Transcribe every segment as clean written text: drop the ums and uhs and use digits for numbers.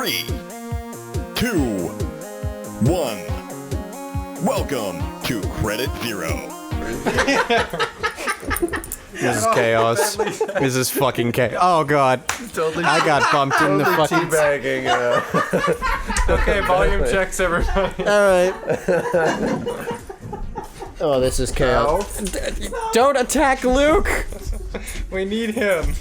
3, 2, 1. Welcome to Credit Zero. This is chaos. This is fucking chaos. Oh god. Totally, I got bumped in the fucking... teabagging. Okay, volume checks, everybody. Alright. Oh, this is chaos. Don't attack Luke! We need him.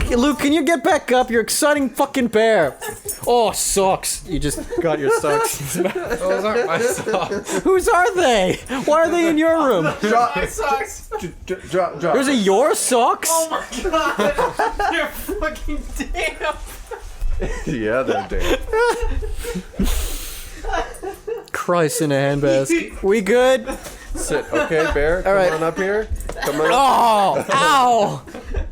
Luke, can you get back up? You're exciting fucking bear. Oh, socks. You just got your socks. Those aren't my socks. Whose are they? Why are they in your room? Drop. Drop. Those are your socks? Oh my god! You're fucking damn. Yeah, they're dead. Christ in a handbasket. We good? Sit. Okay, Bear. Come right. on up here. Come on up. Oh! Ow!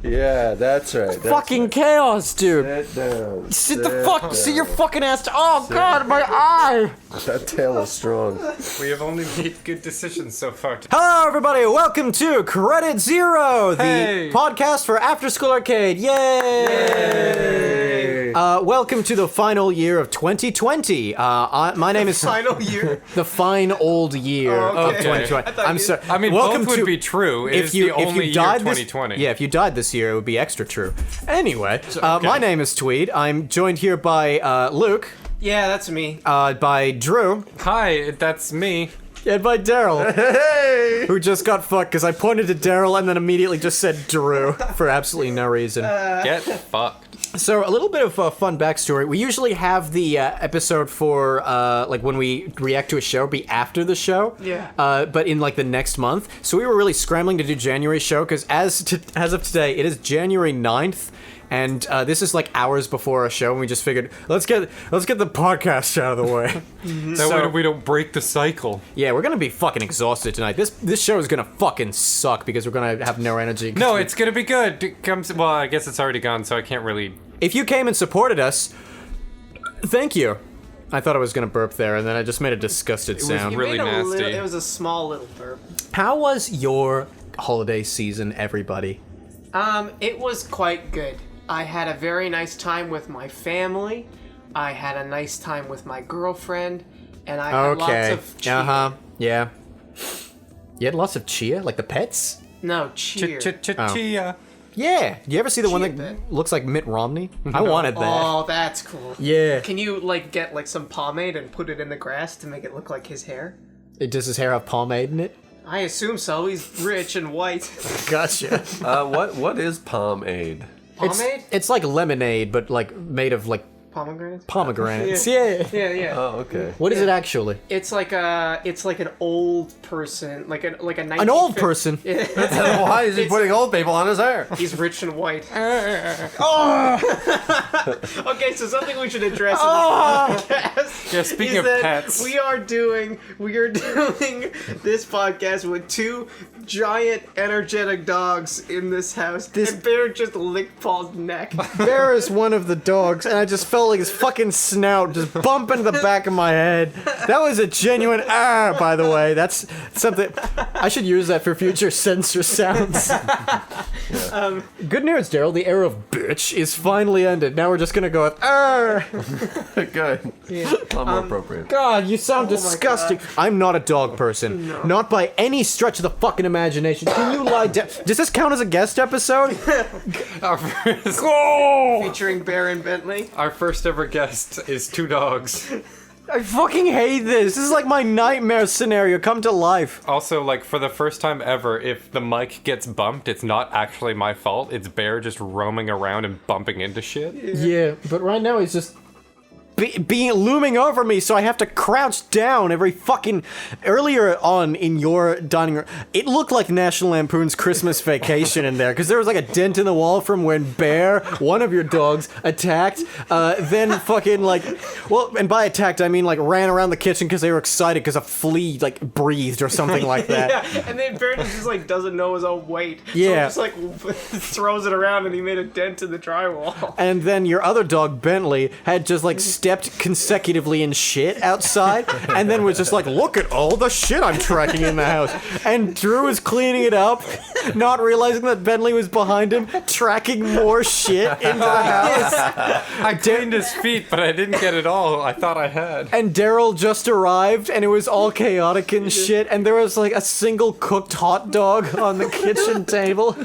Yeah, that's right. That's Fucking chaos, dude. Sit down. Sit the fuck. Sit your fucking ass. Oh god, my eye! That tail is strong. We have only made good decisions so far. Hello, everybody. Welcome to Credit Zero, the Hey. podcast for Afterschool Arcade. Yay! Welcome to the final year of 2020. My name is Final year. the fine old year of okay. 2020. I'm sorry. I mean, welcome both would to, be true. It is the only year died 2020. This, yeah, if you died this year, it would be extra true. Anyway, my name is Tweed. I'm joined here by Luke, Yeah, that's me. by Drew, Hi, that's me. and by Darel. Hey! Who just got fucked because I pointed to Darel and then immediately just said Drew for absolutely no reason. Get fucked. So a little bit of fun backstory. We usually have the episode for like when we react to a show be after the show. Yeah. But in like the next month. So we were really scrambling to do January's show because as of today, it is January 9th. And this is like hours before our show, and we just figured let's get the podcast out of the way. That way we don't break the cycle. Yeah, we're gonna be fucking exhausted tonight. This show is gonna fucking suck because we're gonna have no energy. No, it's gonna be good. It comes. Well, I guess it's already gone, so I can't really. If you came and supported us, thank you. I thought I was gonna burp there, and then I just made a disgusted sound. You really made a nasty. Little, it was a small little burp. How was your holiday season, everybody? It was quite good. I had a very nice time with my family. I had a nice time with my girlfriend, and I had lots of cheer. Yeah. You had lots of cheer, like the pets. No, cheer. Chia. Yeah. You ever see the one Cheer that bit. looks like Mitt Romney? I wanted that. Oh, that's cool. Yeah. Can you like get like some pomade and put it in the grass to make it look like his hair? Does his hair have pomade in it? I assume so. He's rich and white. Gotcha. What is pomade? Pomade? It's like lemonade, but like made of like Pomegranates? pomegranates. Yeah. Yeah. Oh, okay. What is it actually? It's like an old person, like a 1950s. An old person. Why is he putting old people on his hair? He's rich and white. Okay, so something we should address in this podcast. Yeah, speaking is of that pets. we are doing this podcast with two giant energetic dogs in this house. And Bear just licked Paul's neck. Bear is one of the dogs, and I just felt like his fucking snout just bump into the back of my head. That was a genuine by the way. That's something I should use that for future censor sounds. Good news, Daryl. The era of bitch is finally ended. Now we're just gonna go with Good. Yeah. A lot more appropriate. God, you sound disgusting. I'm not a dog person. Not by any stretch of the fucking imagination. Can you lie down? Does this count as a guest episode? Featuring Bear and Bentley. Our first ever guest is two dogs. I fucking hate this. This is like my nightmare scenario come to life. Also, like, for the first time ever, if the mic gets bumped, it's not actually my fault. It's Bear just roaming around and bumping into shit. Yeah, but right now he's just being looming over me, so I have to crouch down every fucking... Earlier on in your dining room, it looked like National Lampoon's Christmas Vacation in there, because there was like a dent in the wall from when Bear, one of your dogs, attacked, then fucking like... Well, and by attacked, I mean like ran around the kitchen because they were excited because a flea like breathed or something like that. Yeah, and then Bear just like doesn't know his own weight. Yeah. So he just like throws it around and he made a dent in the drywall. And then your other dog, Bentley, had just like stepped stepped consecutively in shit outside, and then was just like, look at all the shit I'm tracking in the house. And Drew was cleaning it up, not realizing that Bentley was behind him, tracking more shit into the house. I cleaned his feet, but I didn't get it all. I thought I had. And Darel just arrived, and it was all chaotic and shit, and there was like a single cooked hot dog on the kitchen table.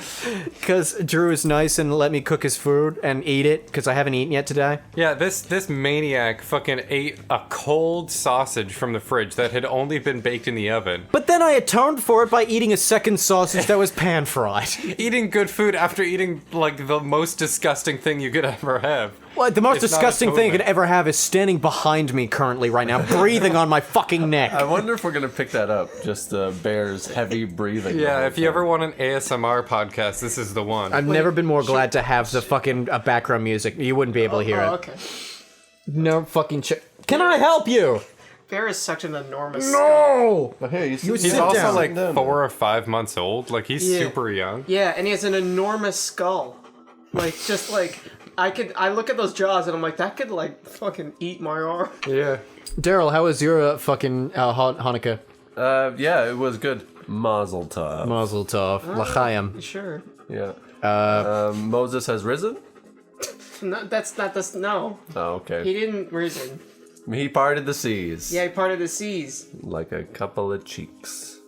Because Drew is nice and let me cook his food and eat it, because I haven't eaten yet today. Yeah, this maniac fucking ate a cold sausage from the fridge that had only been baked in the oven. But then I atoned for it by eating a second sausage that was pan-fried. Eating good food after eating, like, the most disgusting thing you could ever have. Well, the most It's not disgusting thing I could atonement. ever have is standing behind me currently right now, breathing on my fucking neck. I wonder if we're gonna pick that up. Just Bear's heavy breathing. the Yeah, whole if you time. ever want an ASMR podcast, this is the one. I've never been more glad to have the fucking background music. You wouldn't be able to hear Oh, it. okay. No fucking Can I help you? Bear is such an enormous. No! But hey, you would He's sit also down. like 4 or 5 months old. Like, he's Yeah. super young. Yeah, and he has an enormous skull. Like, just like I look at those jaws and I'm like, that could like fucking eat my arm. Yeah. Darel, how was your fucking Hanukkah? Yeah, it was good. Mazel tov. Mazel tov. L'chaim. Sure. Yeah. Moses has risen. No, that's not this. No, Oh, he okay. didn't risen. He parted the seas. Yeah, he parted the seas. Like a couple of cheeks.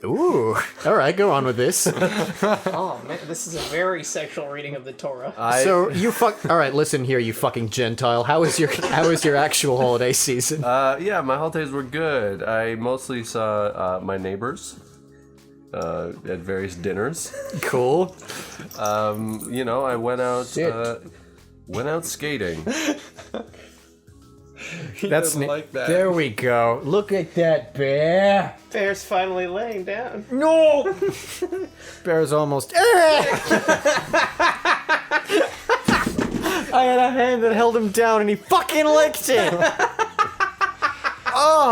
Ooh. Alright, go on with this. Oh man, this is a very sexual reading of the Torah. So, you Alright, listen here, you fucking Gentile. How was your actual holiday season? Yeah, my holidays were good. I mostly saw my neighbors at various dinners. Cool. You know, I went out skating. That's doesn't like that. There we go. Look at that bear. Bear's finally laying down. No. Bear's almost. I had a hand that held him down, and he fucking licked it.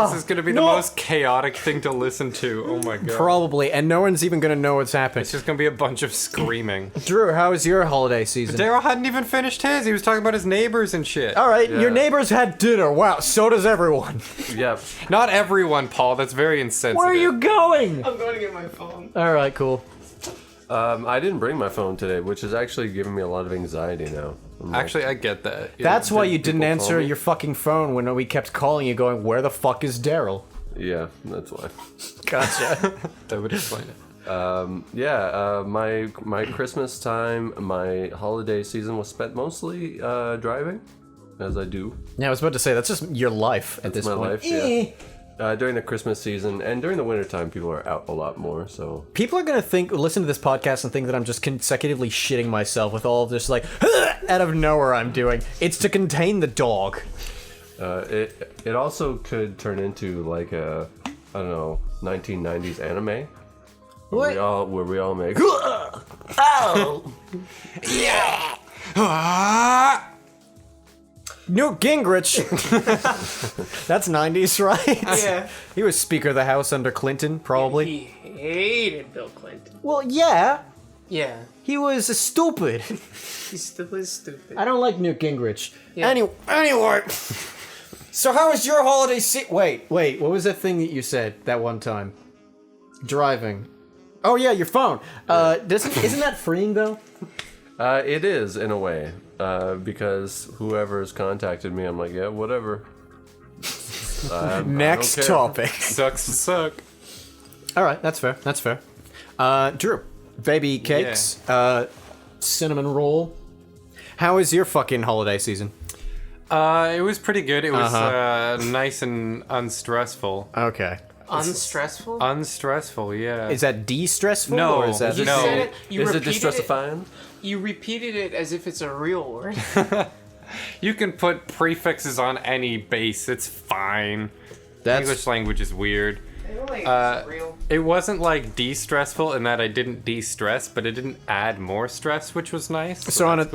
This is gonna be the most chaotic thing to listen to. Oh my god. Probably, and no one's even gonna know what's happening. It's just gonna be a bunch of screaming. Drew, how was your holiday season? Daryl hadn't even finished his. He was talking about his neighbors and shit. All right, Yeah. your neighbors had dinner. Wow, so does everyone. Yep. Not everyone, Paul. That's very insensitive. Where are you going? I'm going to get my phone. All right, cool. I didn't bring my phone today, which is actually giving me a lot of anxiety now. I'm like, Actually, I get that. That's why did you didn't people answer call me? your fucking phone when we kept calling you, going, "Where the fuck is Darel?" yeah, that's why. Gotcha. That would explain it. Yeah, my Christmas time, my holiday season was spent mostly driving, as I do. Yeah, I was about to say that's just your life at this my point. life, yeah. During the Christmas season and during the wintertime, people are out a lot more, so... People are gonna listen to this podcast and think that I'm just consecutively shitting myself with all of this, like, out of nowhere I'm doing. It's to contain the dog. It also could turn into, like, a, I don't know, 1990s anime. What? Where we all make... Oh! Newt Gingrich. That's 90s, right? Yeah. He was Speaker of the House under Clinton, probably. He hated Bill Clinton. Well, yeah. Yeah. He was stupid. He still is stupid. I don't like Newt Gingrich. Yeah. Anyway. So how was your holiday Wait, what was that thing that you said that one time? Driving. Oh yeah, your phone. Isn't that freeing though? It is, in a way. Because whoever's contacted me, I'm like, yeah, whatever. Next care. topic. Sucks to suck. All right, that's fair. That's fair. Drew, baby cakes, cinnamon roll. How was your fucking holiday season? It was pretty good. It was nice and unstressful. Okay. Unstressful? Unstressful, yeah. Is that de-stressful? No, Or is that You no. said it. You Is it repeated distressifying? You repeated it as if it's a real word. You can put prefixes on any base. It's fine. English language is weird. I don't think it's real. It wasn't like de-stressful in that I didn't de-stress, but it didn't add more stress, which was nice. So on that's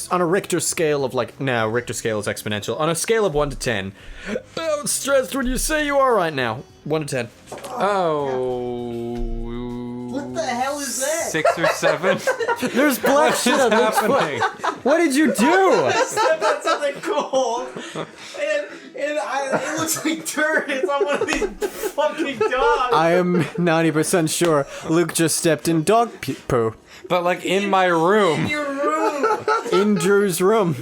cool. a Richter scale of like, no, Richter scale is exponential. On a scale of 1 to 10, how stressed would you say you are right now? 1 to 10. Oh. What the hell is that? 6 or 7. There's black shit on Luke's foot. happening? What did you do? Stepped on something cool, and it looks like dirt. It's on one of these fucking dogs. I am 90% sure Luke just stepped in dog poo But like in my room. Your room. in Drew's room.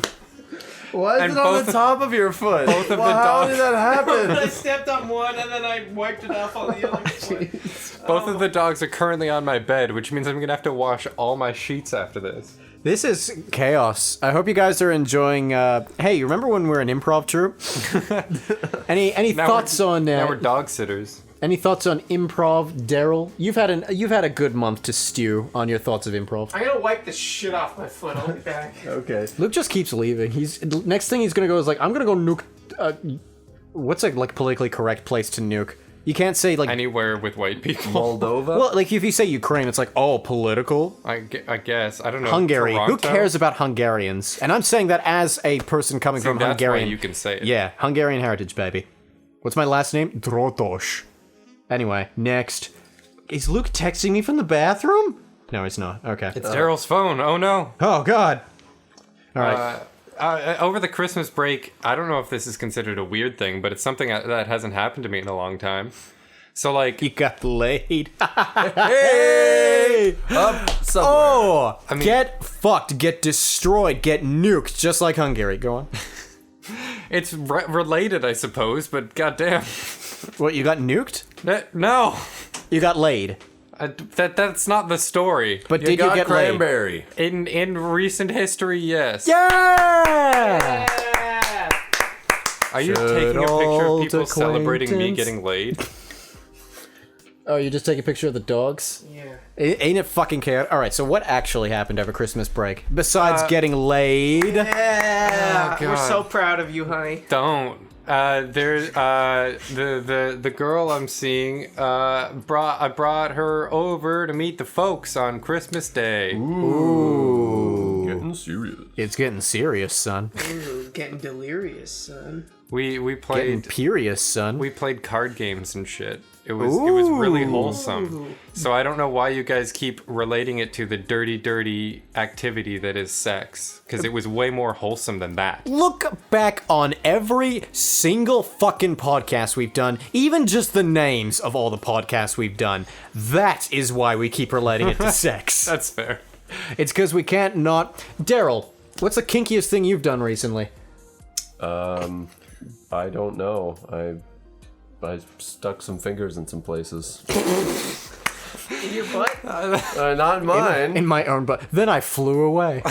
Why is And it on both- the top of your foot? both of the How dogs- did that happen? I stepped on one and then I wiped it off on the other foot. Both of the dogs are currently on my bed, which means I'm gonna have to wash all my sheets after this. This is chaos. I hope you guys are enjoying. Hey, you remember when we were an improv troupe? Any Now thoughts on? Now we're dog sitters. Any thoughts on improv, Darel? You've had a good month to stew on your thoughts of improv. I'm gonna wipe the shit off my foot. I'll be back. Okay. Luke just keeps leaving. He's next thing he's gonna go is like, I'm gonna go nuke. What's a like politically correct place to nuke? You can't say like. Anywhere with white people. Moldova? Well, like if you say Ukraine, it's like, oh, political. I guess. I don't know. Hungary. Who Toronto? cares about Hungarians? And I'm saying that as a person coming from That's Hungarian. why you can say it. Yeah, Hungarian heritage, baby. What's my last name? Drotos. Anyway, next. Is Luke texting me from the bathroom? No, he's not. Okay. It's Daryl's phone. Oh no. Oh, God. All right. Over the Christmas break, I don't know if this is considered a weird thing, but it's something that hasn't happened to me in a long time. So like, You got laid. Hey! Up somewhere. Oh! I mean- Get fucked. Get destroyed. Get nuked. Just like Hungary. Go on. it's related, I suppose, but goddamn, What, you got nuked? no, You got laid. that's not the story. But You did you got get laid? cranberry. In recent history, yes. Yeah! Are you Should taking a picture of old people celebrating me acquaintance- getting laid? Oh, you just take a picture of the dogs? Yeah. Ain't it fucking chaotic? All right, so what actually happened over Christmas break besides getting laid? Yeah. Oh, We're God. so proud of you, honey. Don't. There's the girl I'm seeing. I brought her over to meet the folks on Christmas Day. Ooh, Getting serious. it's getting serious, son. Ooh, getting delirious, son. We Getting played imperious, son. we played card games and shit. It was really Ooh. wholesome. So I don't know why you guys keep relating it to the dirty activity that is sex, because it was way more wholesome than that. Look back on every single fucking podcast we've done, even just the names of all the podcasts we've done. That is why we keep relating it to sex. That's fair. It's because we can't not. Darel, what's the kinkiest thing you've done recently? I don't know. I stuck some fingers in some places. In your butt? Not mine. In my own butt. Then I flew away.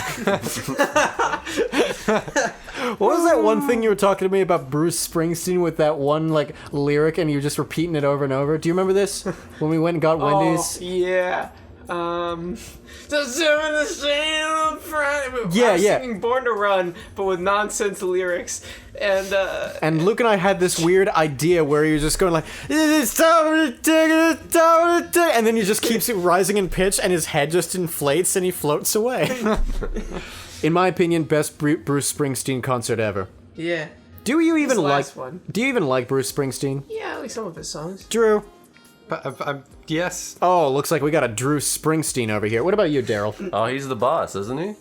What was that one thing you were talking to me about Bruce Springsteen with that one like lyric and you were just repeating it over and over? Do you remember this? When we went and got Wendy's? Oh, yeah. So soon the shade of Friday. Yeah, I was yeah. singing Born to Run, but with nonsense lyrics. And Luke and I had this weird idea where you're just going like, it's time to dig, it's time to dig, and then he just keeps rising in pitch and his head just inflates and he floats away. In my opinion, best Bruce Springsteen concert ever. yeah. Do you even the like? last one. Do you even like Bruce Springsteen? Yeah, I like some of his songs. Drew. Yes. Oh, looks like we got a Drew Springsteen over here. What about you, Darel? Oh, he's the boss, isn't he?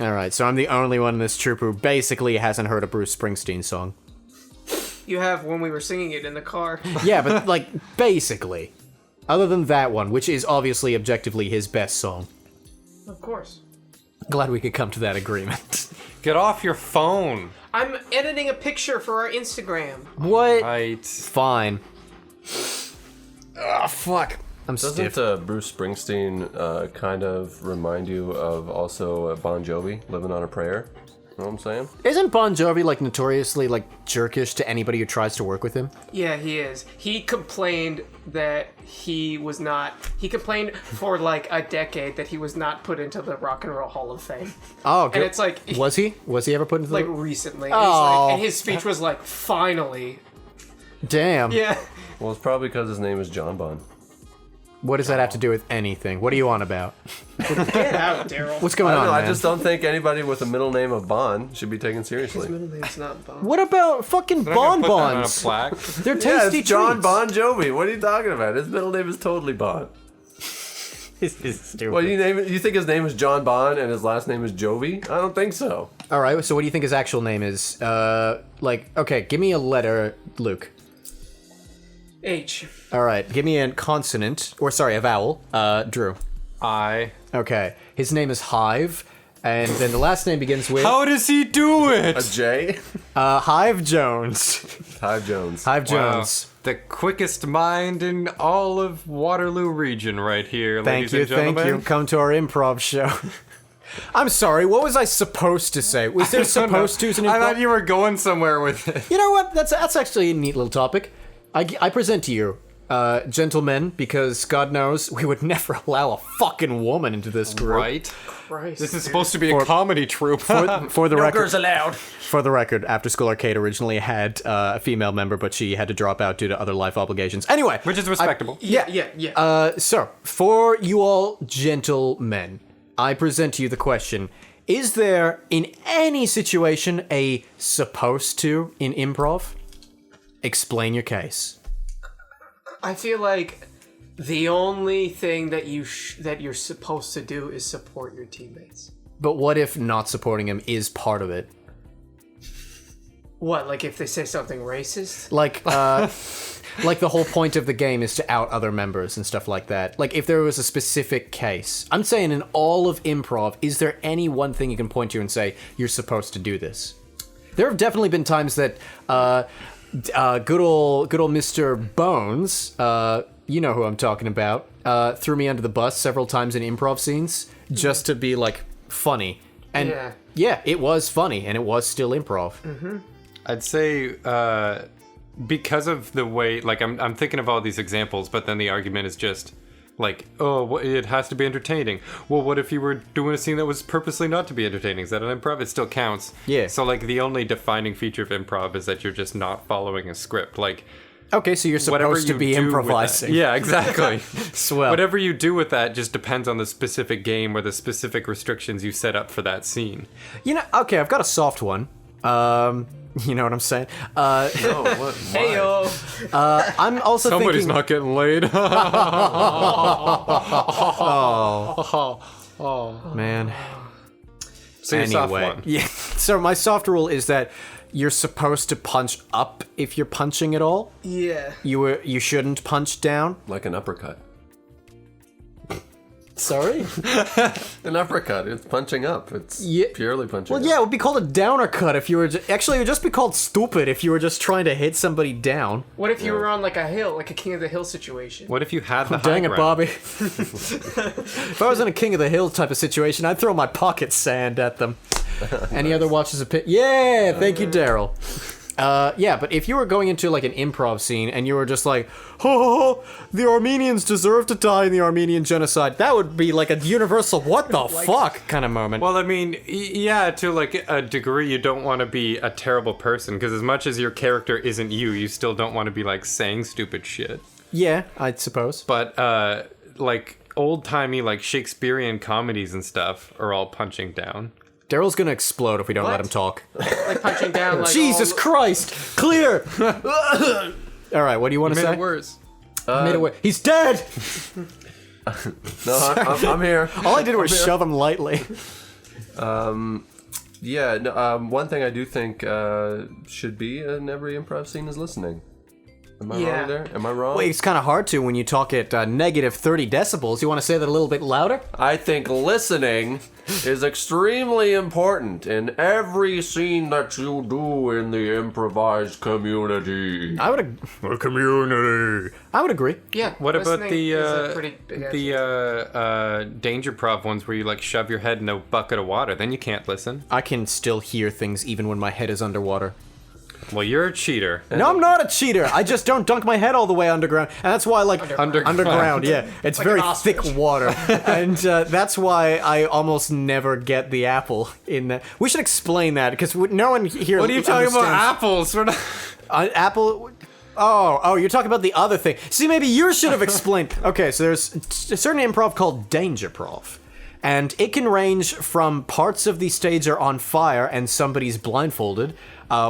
All right, so I'm the only one in this troop who basically hasn't heard a Bruce Springsteen song. You have when we were singing it in the car. Yeah, but like basically, other than that one, which is obviously objectively his best song. Of course. Glad we could come to that agreement. Get off your phone. I'm editing a picture for our Instagram. What? Right. Fine. Ah, fuck. I'm Doesn't stiff. Bruce Springsteen kind of remind you of also Bon Jovi, Living on a Prayer? You know what I'm saying? Isn't Bon Jovi like notoriously like jerkish to anybody who tries to work with him? Yeah, he is. He complained that he was not. He complained for like a decade that he was not put into the Rock and Roll Hall of Fame. Oh, good. And it's like Was he? Was he ever put into like the... recently. Oh. And his speech was like, finally. Damn. Yeah. Well, it's probably because his name is John Bon. What does that have to do with anything? What are you on about? Get out, Daryl. What's going I don't on, know, man? I just don't think anybody with a middle name of Bon should be taken His seriously. middle name's not Bob. What about fucking I'm gonna put that on a bonbons? plaque. They're Yeah, tasty it's John treats. Bon Jovi. What are you talking about? His middle name is totally Bon. This is stupid. What do you name it? You think his name is John Bond and his last name is Jovi? I don't think so. All right, so what do you think his actual name is? Okay, give me a letter, Luke. H. All right, give me a consonant, or sorry, a vowel, Drew. I. Okay, his name is Hive, and then the last name begins with How does he do A it? J? Hive Jones. Ty Jones. Hive Wow. Jones. The quickest mind in all of Waterloo region right here, Thank ladies you, and gentlemen. thank you. Come to our improv show. I'm sorry, what was I supposed to say? Was there supposed to as an improv? I thought you were going somewhere with it. You know what? That's actually a neat little topic. I present to you, gentlemen, because God knows we would never allow a fucking woman into this group. Right? Christ. This is supposed to be a comedy troupe. For the record, allowed. For the record, Afterschool Arcade originally had a female member, but she had to drop out due to other life obligations. Anyway, Which is respectable. Yeah. so for you all gentlemen, I present to you the question: is there in any situation a supposed to in improv? Explain your case. I feel like the only thing that you're supposed to do is support your teammates. But what if not supporting him is part of it? What, like if they say something racist? Like, like the whole point of the game is to out other members and stuff like that. Like, if there was a specific case, I'm saying in all of improv, is there any one thing you can point to and say you're supposed to do this? There have definitely been times that good old Mr. Bones, you know who I'm talking about, threw me under the bus several times in improv scenes just to be like funny. And yeah, it was funny and it was still improv. Mm-hmm. I'd say because of the way, like I'm thinking of all these examples, but then the argument is just like, oh, it has to be entertaining. Well, what if you were doing a scene that was purposely not to be entertaining? Is that an improv? It still counts. Yeah. So like the only defining feature of improv is that you're just not following a script. Like Okay, so you're whatever supposed to you be do with that- improvising. Yeah, exactly. Swell. Whatever you do with that just depends on the specific game or the specific restrictions you set up for that scene. You know, okay, I've got a soft one. You know what I'm saying? Oh, what? Hey yo. I'm also Somebody's thinking... not getting laid. Man. So your soft Anyway. one. Yeah. So my soft rule is that you're supposed to punch up if you're punching at all. Yeah. You shouldn't punch down. Like an uppercut. Sorry? An uppercut. It's punching up. It's Yeah. purely punching Well, up. yeah, it would be called a downer cut if you were... Actually, it would just be called stupid if you were just trying to hit somebody down. What if you were on like a hill, like a King of the Hill situation? What if you had the high Dang it, ground? Bobby. If I was in a King of the Hill type of situation, I'd throw my pocket sand at them. Any other watches of pit? Yeah, thank you, Darel. Yeah, but if you were going into like an improv scene and you were just like, oh, the Armenians deserve to die in the Armenian genocide, that would be like a universal what the fuck kind of moment. Well, I mean, yeah, to like a degree, you don't want to be a terrible person because as much as your character isn't you, you still don't want to be like saying stupid shit. Yeah, I suppose. But like old-timey like Shakespearean comedies and stuff are all punching down. Daryl's gonna explode if we don't let him talk. Like punching down like Jesus Christ! Clear! All right, what do you want to Made say? it worse. Made it worse. He's dead! No, I'm here. All I did was shove him lightly. Yeah, no, one thing I do think should be in every improv scene is listening. Am I wrong there? Am I wrong? Well, it's kind of hard to when you talk at negative 30 decibels. You want to say that a little bit louder? I think listening is extremely important in every scene that you do in the improvised community. I would agree. Yeah. What about listening the is a pretty big aspect. danger prov ones where you like shove your head in a bucket of water? Then you can't listen. I can still hear things even when my head is underwater. Well, you're a cheater. No, I'm not a cheater. I just don't dunk my head all the way underground, and that's why I like underground. Yeah, it's Like very an ostrich. thick water, and that's why I almost never get the apple in that. We should explain that because no one here. What are you talking about? understands- Apples? Sort of. Apple. Oh, you're talking about the other thing. See, maybe you should have explained. Okay, so there's a certain improv called danger prov. And it can range from parts of the stage are on fire and somebody's blindfolded,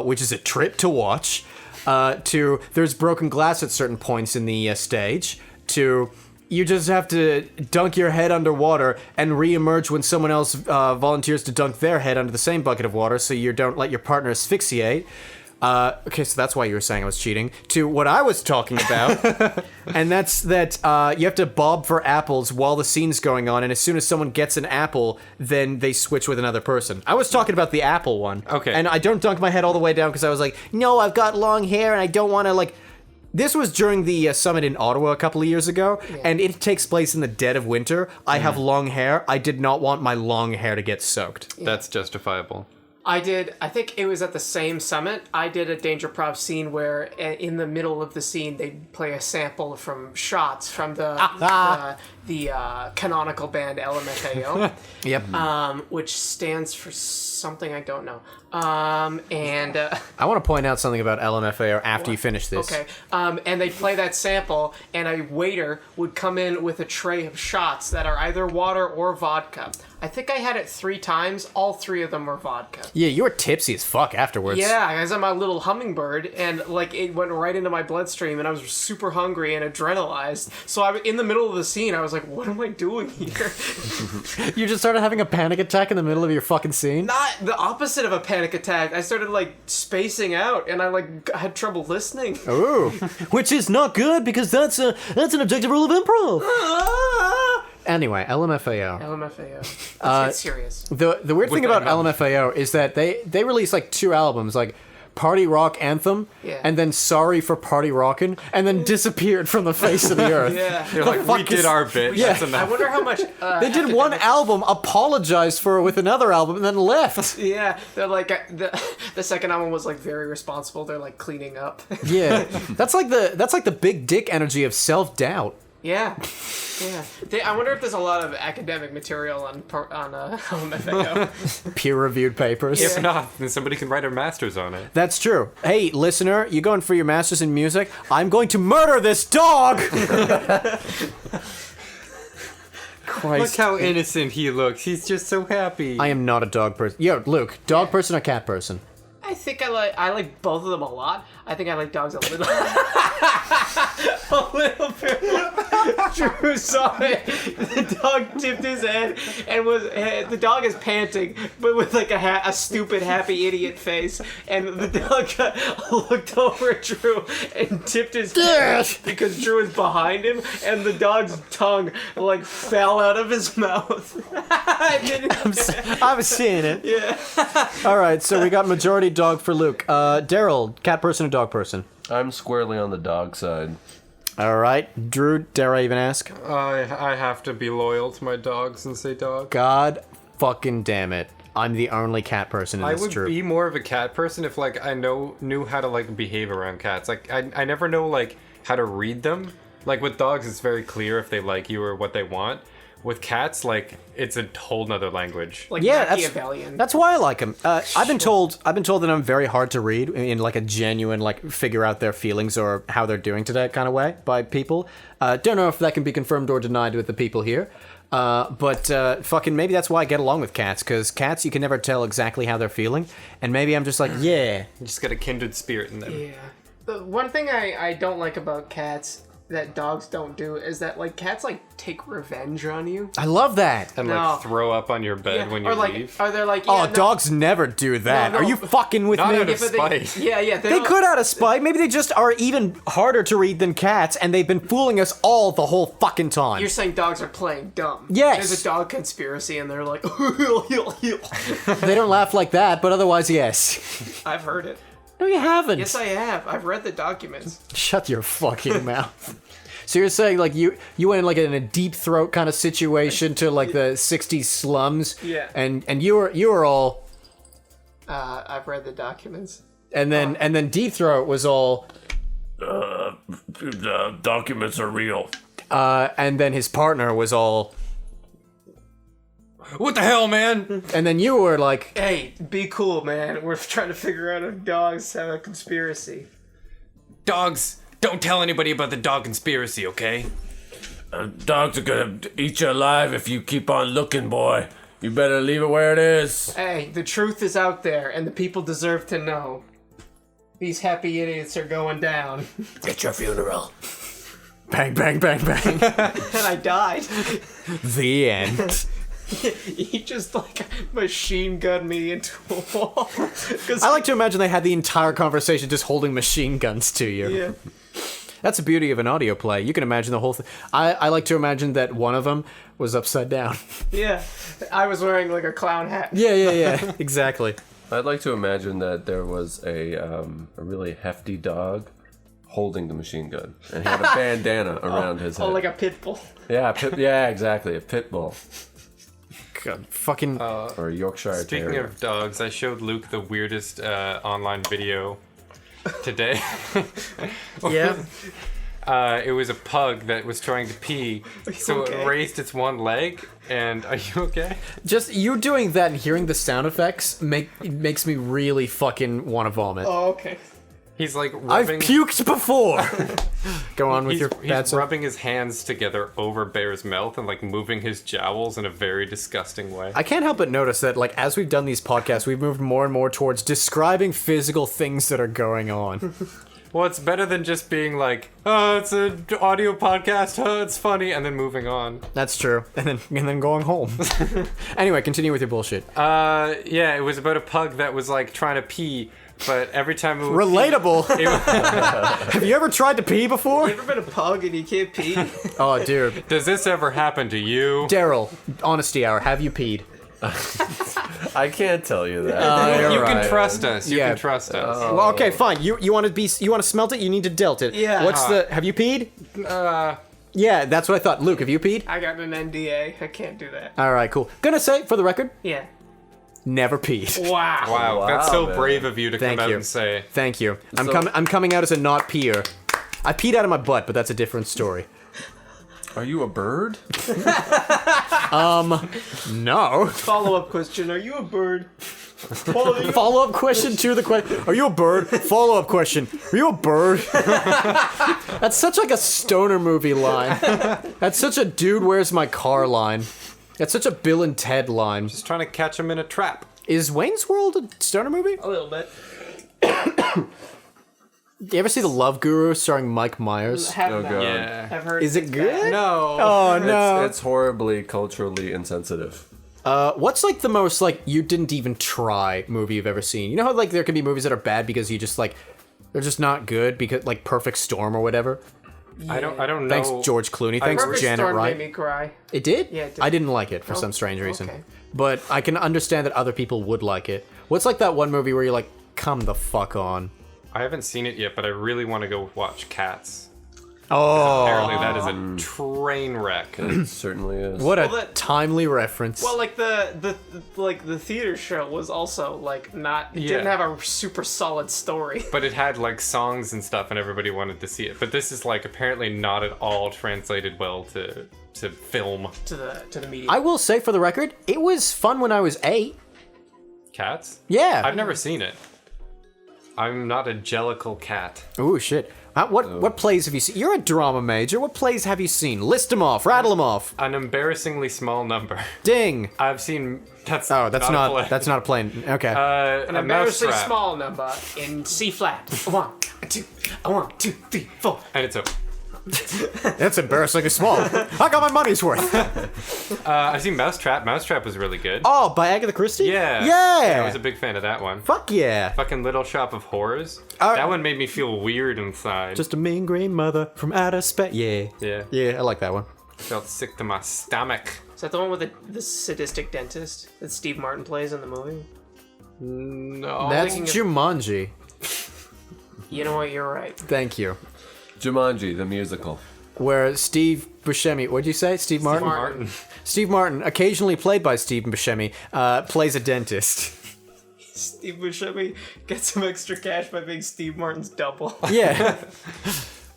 which is a trip to watch, to there's broken glass at certain points in the stage, to you just have to dunk your head underwater and re-emerge when someone else volunteers to dunk their head under the same bucket of water, so you don't let your partner asphyxiate. Okay, so that's why you were saying I was cheating. To what I was talking about, and that's that you have to bob for apples while the scene's going on, and as soon as someone gets an apple, then they switch with another person. I was talking about the apple one. Okay. And I don't dunk my head all the way down because I was like, no, I've got long hair and I don't want to, like... This was during the summit in Ottawa a couple of years ago, and it takes place in the dead of winter. I have long hair. I did not want my long hair to get soaked. That's justifiable. I think it was at the same summit, I did a Danger Prov scene where in the middle of the scene they play a sample from shots from the canonical band LMFAO. Yep. Which stands for something I don't know. And I want to point out something about LMFAO after you finish this. okay. And they play that sample, and a waiter would come in with a tray of shots that are either water or vodka. I think I had it 3 times. All 3 of them were vodka. Yeah, you were tipsy as fuck afterwards. Yeah, because I'm a little hummingbird, and like it went right into my bloodstream, and I was super hungry and adrenalized. So in the middle of the scene, I was like, "What am I doing here?" You just started having a panic attack in the middle of your fucking scene? Not the opposite of a panic attack. I started like spacing out, and I had trouble listening. Ooh. Which is not good because that's an objective rule of improv. Anyway, LMFAO. LMFAO. Let's get serious. The weird thing about LMFAO is that they release like 2 albums, like Party Rock Anthem, and then Sorry for Party Rockin', and then disappeared from the face of the earth. Yeah. They're like, we did our bit. Yeah. That's I enough. wonder how much... They did one album, apologized for it with another album, and then left. Yeah, they're like... the second album was like very responsible. They're like cleaning up. Yeah. That's like the big dick energy of self-doubt. Yeah. I wonder if there's a lot of academic material on LMFAO. Peer-reviewed papers. If not, then somebody can write a master's on it. That's true. Hey, listener, you going for your master's in music? I'm going to murder this dog! Christ. Look how innocent he looks. He's just so happy. I am not a dog person. Yo, Luke, dog person or cat person? I think I like both of them a lot. I think I like dogs a little. A little bit. Drew saw it. The dog tipped his head and the dog is panting, but with like a stupid happy idiot face. And the dog looked over at Drew and tipped his head because Drew is behind him, and the dog's tongue like fell out of his mouth. I was seeing it. Yeah. All right, so we got majority dog for Luke. Darel, cat person or dog person? I'm squarely on the dog side. All right, Drew, dare I even ask? I have to be loyal to my dogs and say dog. God fucking damn it. I'm the only cat person in I this would troop. be more of a cat person if like I knew how to like behave around cats. Like I never know like how to read them. Like with dogs, it's very clear if they like you or what they want. With cats, like it's a whole nother language. Like Yeah, Machiavellian. that's why I like them. I've been told that I'm very hard to read in like a genuine like figure out their feelings or how they're doing today kind of way by people. Don't know if that can be confirmed or denied with the people here. But fucking maybe that's why I get along with cats, because cats you can never tell exactly how they're feeling, and maybe I'm just like, yeah. You just got a kindred spirit in them. Yeah. The one thing I don't like about cats that dogs don't do is that like cats like take revenge on you. I love that. And No. like throw up on your bed when you or like leave. are they like Oh, yeah, no, dogs never do that. No, Are no. you fucking with Not me? out of but spite. yeah, They don't- could out of spite. Maybe they just are even harder to read than cats, and they've been fooling us all the whole fucking time. You're saying dogs are playing dumb. Yes. There's a dog conspiracy and they're like They don't laugh like that, but otherwise, yes. I've heard it. No, you haven't. Yes, I have. I've read the documents. Shut your fucking mouth. So you're saying like you went in like in a deep throat kind of situation to like the '60s slums, Yeah. and you were all, I've read the documents. and then deep throat was all, The documents are real. and then his partner was all, What the hell, man? and then you were like, Hey, be cool, man. We're trying to figure out if dogs have a conspiracy. Dogs, don't tell anybody about the dog conspiracy, okay? Dogs are gonna eat you alive if you keep on looking, boy. You better leave it where it is. Hey, the truth is out there, and the people deserve to know. These happy idiots are going down. At your funeral. Bang, bang, bang, bang. And I died. The end. He just like machine gunned me into a wall. 'Cause- I like to imagine they had the entire conversation just holding machine guns to you. yeah. That's the beauty of an audio play. You can imagine the whole thing. I like to imagine that one of them was upside down. Yeah. I was wearing like a clown hat. Yeah. Exactly. I'd like to imagine that there was a really hefty dog holding the machine gun, and he had a bandana around his head. Oh, like a pit bull. Yeah, exactly, a pit bull God, fucking. or a Yorkshire Speaking Terrier. of dogs, I showed Luke the weirdest online video today. yeah. It was a pug that was trying to pee, so okay? it raised its one leg. And are you okay? Just you doing that and hearing the sound effects makes me really fucking want to vomit. Oh, okay. He's like I've rubbing. puked before. Go on with He's, your bad he's stuff. rubbing his hands together over Bear's mouth and like moving his jowls in a very disgusting way. I can't help but notice that, like, as we've done these podcasts, we've moved more and more towards describing physical things that are going on. Well, it's better than just being like, oh, it's an audio podcast, oh, it's funny, and then moving on. That's true. And then going home. Anyway, continue with your bullshit. Yeah, it was about a pug that was like trying to pee, but every time it would Relatable. pee, Have you ever tried to pee before? You ever been a pug and you can't pee? Oh, dude. does this ever happen to you? Darel, honesty hour. Have you peed? I can't tell you that. You right. can trust us. You Yeah. can trust us. Well, okay, fine. You want to smelt it? You need to dealt it. Yeah. What's the? Have you peed? Yeah, that's what I thought. Luke, have you peed? I got an NDA. I can't do that. All right, cool. Gonna say for the record, Yeah. never peed. Wow. Wow, that's so man. brave of you to Thank come out you. and say. Thank you. I'm So- coming out as a not peer. I peed out of my butt, but that's a different story. Are you a bird? No. Follow-up question. Are you a bird? Follow up question to the question. Are you a bird? Follow up question. Are you a bird? That's such like a stoner movie line. That's such a dude, where's my car line. That's such a Bill and Ted line. Just trying to catch him in a trap. Is Wayne's World a stoner movie? A little bit. You ever see The Love Guru starring Mike Myers? Have Oh, not. God. Yeah. I've heard. Is it it's good? bad. No. Oh no. It's horribly culturally insensitive. What's like the most like you didn't even try movie you've ever seen? You know how like there can be movies that are bad because you just like they're just not good because like Perfect Storm or whatever. I don't know. Thanks George Clooney. Thanks Perfect Janet Storm Wright. made me cry. It did? Yeah, it did. I didn't like it for Oh, some strange reason. okay. But I can understand that other people would like it. What's like that one movie where you're like, come the fuck on? I haven't seen it yet, but I really want to go watch Cats. Oh, Apparently, that is a train wreck. It certainly is. what a Well, that- timely reference. Well, like the theater show was also like not didn't Yeah. have a super solid story. But it had like songs and stuff, and everybody wanted to see it. But this is like apparently not at all translated well to film. to the media. I will say for the record, it was fun when I was 8. Cats? Yeah. I've never seen it. I'm not a jellicle cat. Ooh, shit. What plays have you seen? You're a drama major. What plays have you seen? List them off. Rattle them off. An embarrassingly small number. Ding. I've seen. That's Oh, that's a not play. that's not a plane. Okay. An a embarrassingly mousetrap. small number in C flat. 1, 2, 1, 2, 3, 4. And it's a. That's embarrassingly small. I got my money's worth. I've seen Mousetrap. Mousetrap was really good. Oh, by Agatha Christie? Yeah. Yeah. I was a big fan of that one. Fuck yeah. Fucking Little Shop of Horrors. Uh, That one made me feel weird inside. Just a mean green mother from outer space. Yeah. Yeah. Yeah, I like that one. Felt sick to my stomach. Is that the one with the sadistic dentist that Steve Martin plays in the movie? No. That's thinking of- Jumanji. You know what? You're right. Thank you. Jumanji, the musical. Where Steve Buscemi, what'd you say? Steve Martin? Martin. Steve Martin, occasionally played by Steve Buscemi, plays a dentist. Steve Buscemi gets some extra cash by being Steve Martin's double. Yeah.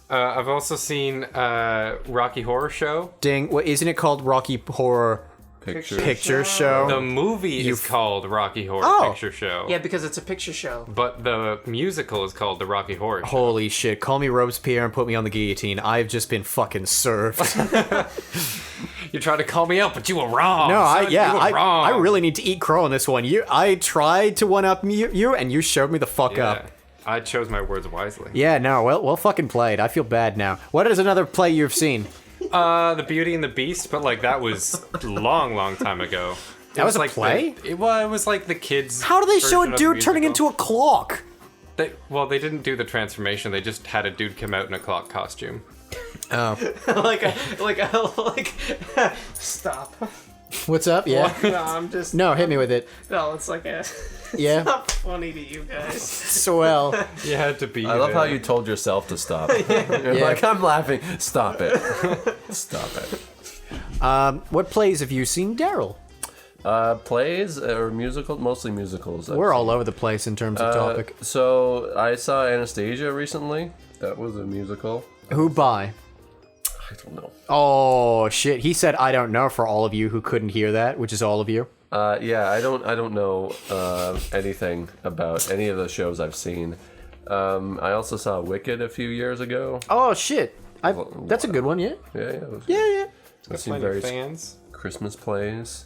I've also seen Rocky Horror Show. Ding. What, isn't it called Rocky Horror Picture. Picture Show? The movie is called Rocky Horror Oh. Picture Show. Yeah, because it's a picture show. But the musical is called The Rocky Horror Show. Holy shit. Call me Robespierre and put me on the guillotine. I've just been fucking served. You tried to call me out, but you were wrong. No, son. You were wrong. I really need to eat crow on this one. I tried to one up you and you showed me the fuck Yeah. up. I chose my words wisely. Yeah, no, well fucking played. I feel bad now. What is another play you've seen? The Beauty and the Beast, but like that was long time ago. That was a like play? It was like the kids. How do they show version a of dude the turning musical. into a clock? They didn't do the transformation. They just had a dude come out in a clock costume. Oh. Stop. What's up? Yeah. No, I'm just. No, hit me with it. No, it's like a. It's Yeah. not funny to you guys. Swell. You had to be. I love there. how you told yourself to stop. You're Yeah. like, I'm laughing. Stop it. Stop it. What plays have you seen, Darel? Plays or musical? Mostly musicals. I've We're seen. all over the place in terms of topic. So I saw Anastasia recently. That was a musical. Who by? I don't know. Oh shit! He said, "I don't know." For all of you who couldn't hear that, which is all of you. Yeah, I don't know anything about any of the shows I've seen. I also saw Wicked a few years ago. Oh shit! That's a good one, yeah. Yeah, it was, Yeah. I've seen Plenty of various fans. Christmas plays.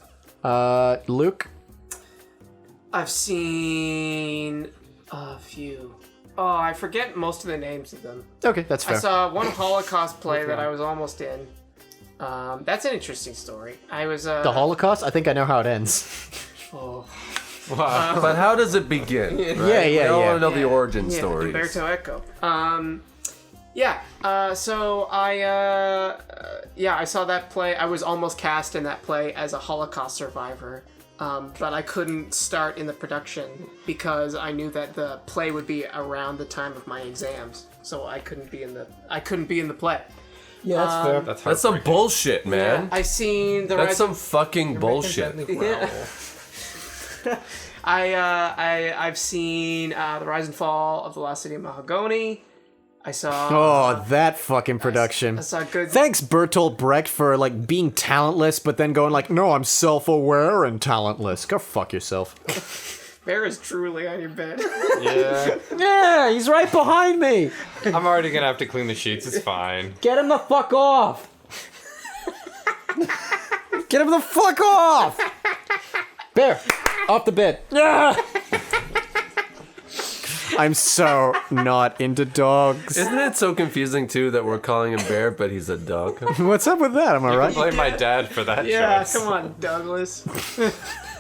Luke. I've seen a few. Oh, I forget most of the names of them. Okay, that's I fair. saw one Holocaust play that I was almost in. That's an interesting story. I was The Holocaust. I think I know how it ends. Oh, But how does it begin? Right? Yeah, We all yeah. want to know the origin yeah, stories. Umberto Eco. So I saw that play. I was almost cast in that play as a Holocaust survivor. But I couldn't start in the production because I knew that the play would be around the time of my exams, so I couldn't be in the play. Yeah, that's fair. That's some bullshit, man. I've seen the That's Rise- some fucking bullshit. Yeah. I've seen the Rise and Fall of the Lost City of Mahagoni. I saw. Oh, that fucking production. I saw good. Thanks, Bertolt Brecht, for like being talentless, but then going like, "No, I'm self-aware and talentless." Go fuck yourself. Bear is truly on your bed. Yeah. Yeah, he's right behind me. I'm already gonna have to clean the sheets. It's fine. Get him the fuck off. Get him the fuck off. Bear, off the bed. Yeah. I'm so not into dogs. Isn't it so confusing too that we're calling him Bear, but he's a dog? What's up with that? Am I right? Blame my dad for that Yeah, choice. come on, Douglas.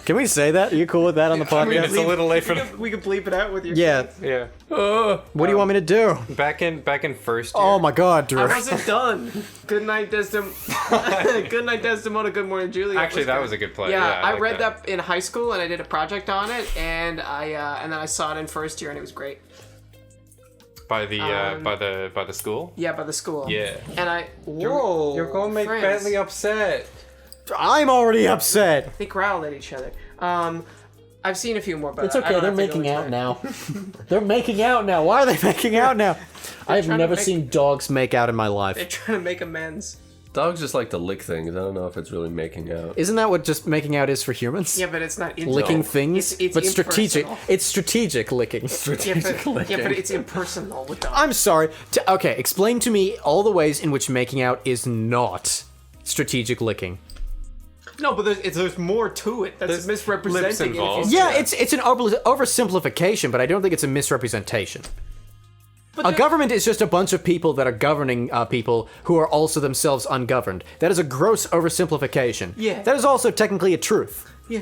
Can we say that? Are you cool with that on the I mean, podcast? it's a little late for. We could bleep it out with your. Yeah. Yeah. What do you want me to do? Back in first year. Oh my god, Drew. I wasn't done. Good night, Desdemona. Good night, Desdemona. Good morning, Juliet. Actually, that was a good play. Yeah, I like read that in high school and I did a project on it, and then I saw it in first year and it was great. by the by the school. Yeah, by the school. Yeah. And whoa, You're going to make friends. Bentley upset. I'm already upset. They growled at each other. I've seen a few more, but It's I okay, don't they're have to go making into out it. now. They're making out now. Why are they making out now? I have trying to never make- seen dogs make out in my They're life. trying to make amends. Dogs just like to lick things. I don't know if it's really making out. Isn't that what just making out is for humans? Yeah, but it's not Licking No. things? It's but strategic. impersonal. It's strategic licking. Yeah, but it's impersonal with dogs. I'm sorry. Okay, explain to me all the ways in which making out is not strategic licking. No, but there's more to it. That's There's misrepresenting lips it. if you involved. say Yeah, that. it's an oversimplification, but I don't think it's a misrepresentation. A government is just a bunch of people that are governing people who are also themselves ungoverned. That is a gross oversimplification. Yeah. That is also technically a truth. Yeah.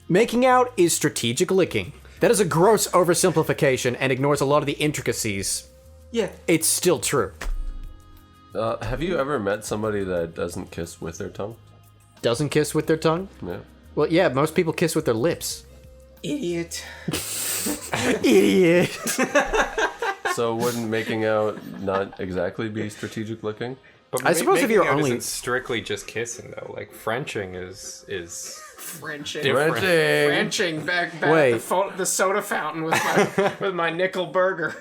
Making out is strategic licking. That is a gross oversimplification and ignores a lot of the intricacies. Yeah. It's still true. Have you ever met somebody that doesn't kiss with their tongue? Doesn't kiss with their tongue? Yeah. Well, yeah, most people kiss with their lips. Idiot. Idiot. So wouldn't making out not exactly be strategic licking? But I suppose if making you're out only- isn't strictly just kissing though. Like Frenching is Frenching. Frenching. Frenching back Wait. the soda fountain with my with my nickel burger.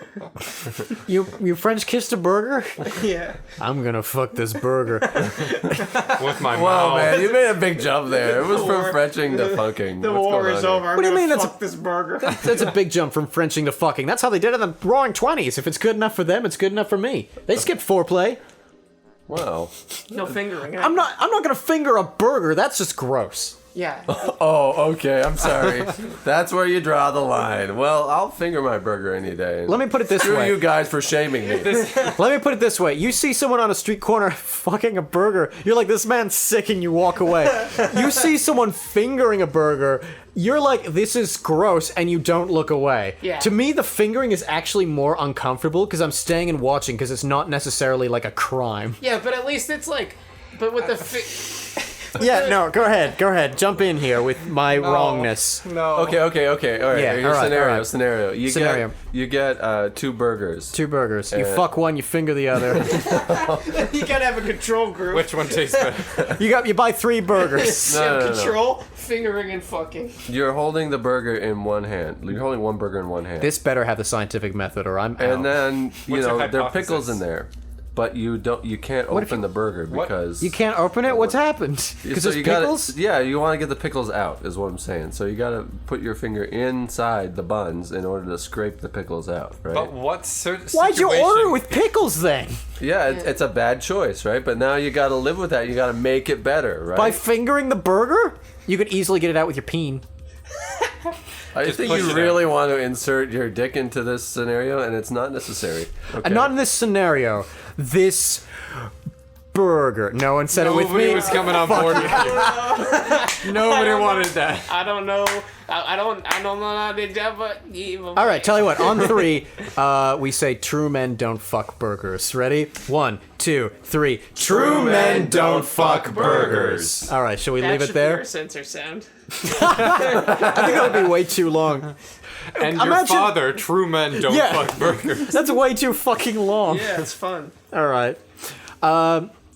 You French kissed a burger? Yeah. I'm gonna fuck this burger. with my Wow, mouth. man, you made a big jump there. It was from war- Frenching to fucking. The What's war going is on over. here? I'm What do you gonna mean that's fuck this burger? That's a big jump from Frenching to fucking. That's how they did it in the roaring 20s. If it's good enough for them, it's good enough for me. They skip foreplay. Wow. No fingering. I'm not gonna finger a burger. That's just gross. Yeah. Oh, okay. I'm sorry. That's where you draw the line. Well, I'll finger my burger any day. Let me put it this Screw way. you guys for shaming me. Let me put it this way. You see someone on a street corner fucking a burger, you're like, this man's sick, and you walk away. You see someone fingering a burger, you're like, this is gross, and you don't look away. Yeah. To me, the fingering is actually more uncomfortable because I'm staying and watching because it's not necessarily like a crime. Yeah, but at least it's like, but with the Yeah, no, go ahead. Jump in here with my wrongness. No. Okay. All right. Yeah, Here's all right, scenario. all right. Scenario. You get 2 burgers. 2 burgers. You fuck one, you finger the other. you gotta have a control group. Which one tastes better? You buy 3 burgers. No. Control, fingering, and fucking. You're holding the burger in one hand. You're holding one burger in one hand. This better have the scientific method, or I'm out. and then What's your there are hypothesis? pickles in there, but you can't open the burger because You can't open it? What's happened? Because so there's you pickles? you want to get the pickles out, is what I'm saying. So you gotta put your finger inside the buns in order to scrape the pickles out, right? But what Why'd you order with pickles then? Yeah, it's a bad choice, right? But now you gotta live with that. You gotta make it better, right? By fingering the burger? You could easily get it out with your peen. I Just think push you it really want to insert your dick into this scenario, and it's not necessary. Okay. Not in this scenario. This burger. No one said it with Nobody me. was coming on board with you. Nobody wanted that. I don't know. I don't know how to do it. All right, tell you what. On 3, we say true men don't fuck burgers. Ready? 1, 2, 3. True men don't fuck burgers. All right, shall we leave That it should be there? our censor sound. I think that would be way too long. And your Imagine- father, true men don't Yeah. fuck burgers. That's way too fucking long. Yeah, it's fun. All right.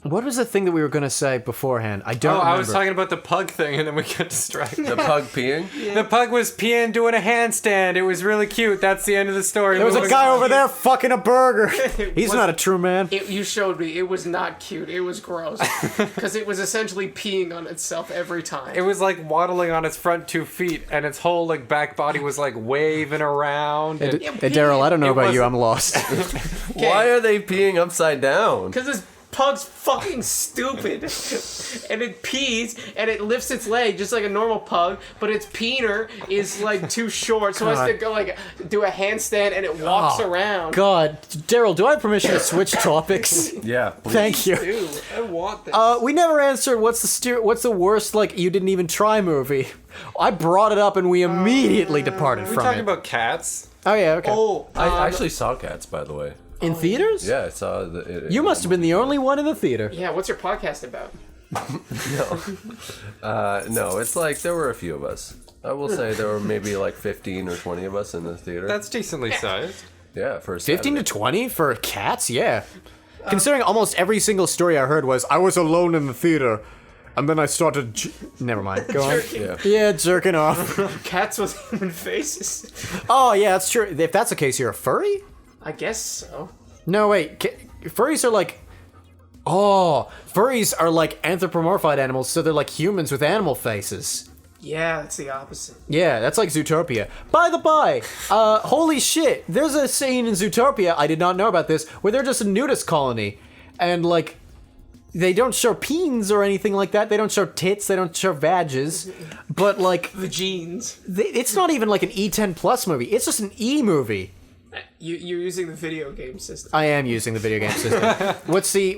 What was the thing that we were gonna say beforehand? I don't Oh, remember. I was talking about the pug thing, and then we got distracted. The pug peeing? The pug was peeing doing a handstand. It was really cute. That's the end of the story. There was a Moving guy on. over there fucking a burger. He's not a true man. You showed me. It was not cute. It was gross. Because it was essentially peeing on itself every time. It was like waddling on its front 2 feet, and its whole like back body was like waving around. And Hey, Daryl, I don't know It about you. wasn't- I'm lost. Why are they peeing upside down? Because this pug's fucking stupid. And it pees, and it lifts its leg just like a normal pug, but its peener is like too short, so it has to go like do a handstand, and it walks around. God, Daryl, do I have permission to switch topics? Yeah. Please. Thank you. Dude, I want this. We never answered what's the worst like you didn't even try movie. I brought it up and we immediately departed We're from talking it. about cats. Oh yeah, okay. I actually saw Cats, by the way. In theaters? Yeah, I saw the. You must have been the only one in the theater. Yeah, what's your podcast about? No, it's like there were a few of us. I will say there were maybe like 15 or 20 of us in the theater. That's decently sized. yeah, for a 15 to Saturday. 20 for Cats? Yeah. Considering almost every single story I heard was, I was alone in the theater, and then I started... Never mind, go on. Yeah. Yeah, jerking off. Cats with human faces. Oh, yeah, that's true. If that's the case, you're a furry? I guess so. No, wait. Furries are like... Oh, furries are like anthropomorphized animals, so they're like humans with animal faces. Yeah, it's the opposite. Yeah, that's like Zootopia. By the by, holy shit, there's a scene in Zootopia, I did not know about this, where they're just a nudist colony. And like, they don't show peens or anything like that. They don't show tits, they don't show vages. But like, The genes. it's not even like an E10 plus movie, it's just an E movie. You're using the video game system. I am using the video game system. What's G?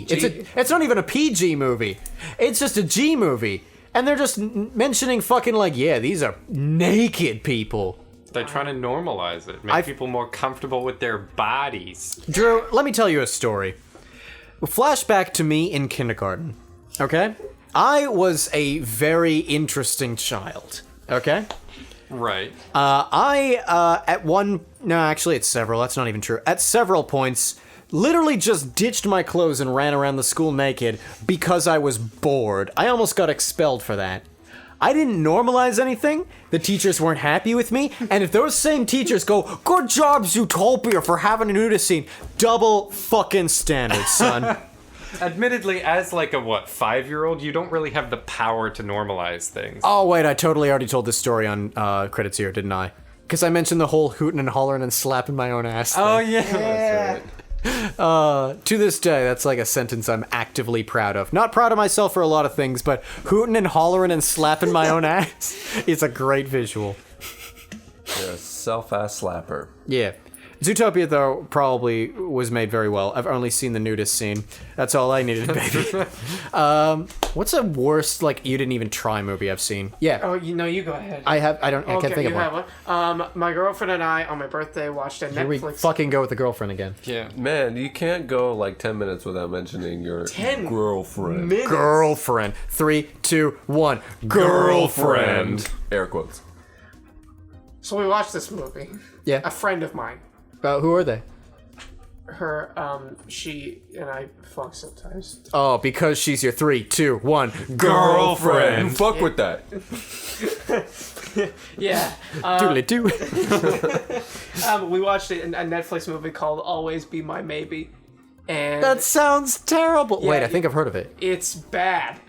G. It's not even a PG movie. It's just a G movie. And they're just mentioning fucking like, yeah, these are naked people. They're trying to normalize it, make people more comfortable with their bodies. Drew, let me tell you a story. Flashback to me in kindergarten. Okay? I was a very interesting child. Okay? Right. It's several, that's not even true. At several points, literally just ditched my clothes and ran around the school naked because I was bored. I almost got expelled for that. I didn't normalize anything, the teachers weren't happy with me, and if those same teachers go, good job Zootopia for having a nudist scene, double fucking standards, son. Admittedly, as like a 5-year-old, you don't really have the power to normalize things. Oh wait, I totally already told this story on Credits Here, didn't I? Because I mentioned the whole hooting and hollering and slapping my own ass thing. Oh yeah. To this day, that's like a sentence I'm actively proud of. Not proud of myself for a lot of things, but hooting and hollering and slapping my own ass is a great visual. You're a self-ass slapper. Yeah. Zootopia, though, probably was made very well. I've only seen the nudist scene. That's all I needed, baby. What's the worst, like, you didn't even try movie I've seen? Yeah. Oh, you go ahead. I can't think of have one. one. My girlfriend and I, on my birthday, watched a Here we Netflix. fucking go with the girlfriend again. Yeah. Man, you can't go like 10 minutes without mentioning your 10 girlfriend. minutes. Girlfriend. 3, 2, 1. Girlfriend. Air quotes. So we watched this movie. Yeah. A friend of mine. Who are they? Her, she and I fuck sometimes. Oh, because she's your 3, 2, 1. Girlfriend. Fuck with that. Yeah. Doodly-doo. We watched a Netflix movie called Always Be My Maybe. And That sounds terrible. Wait, Yeah, I think I've heard of it. it's bad.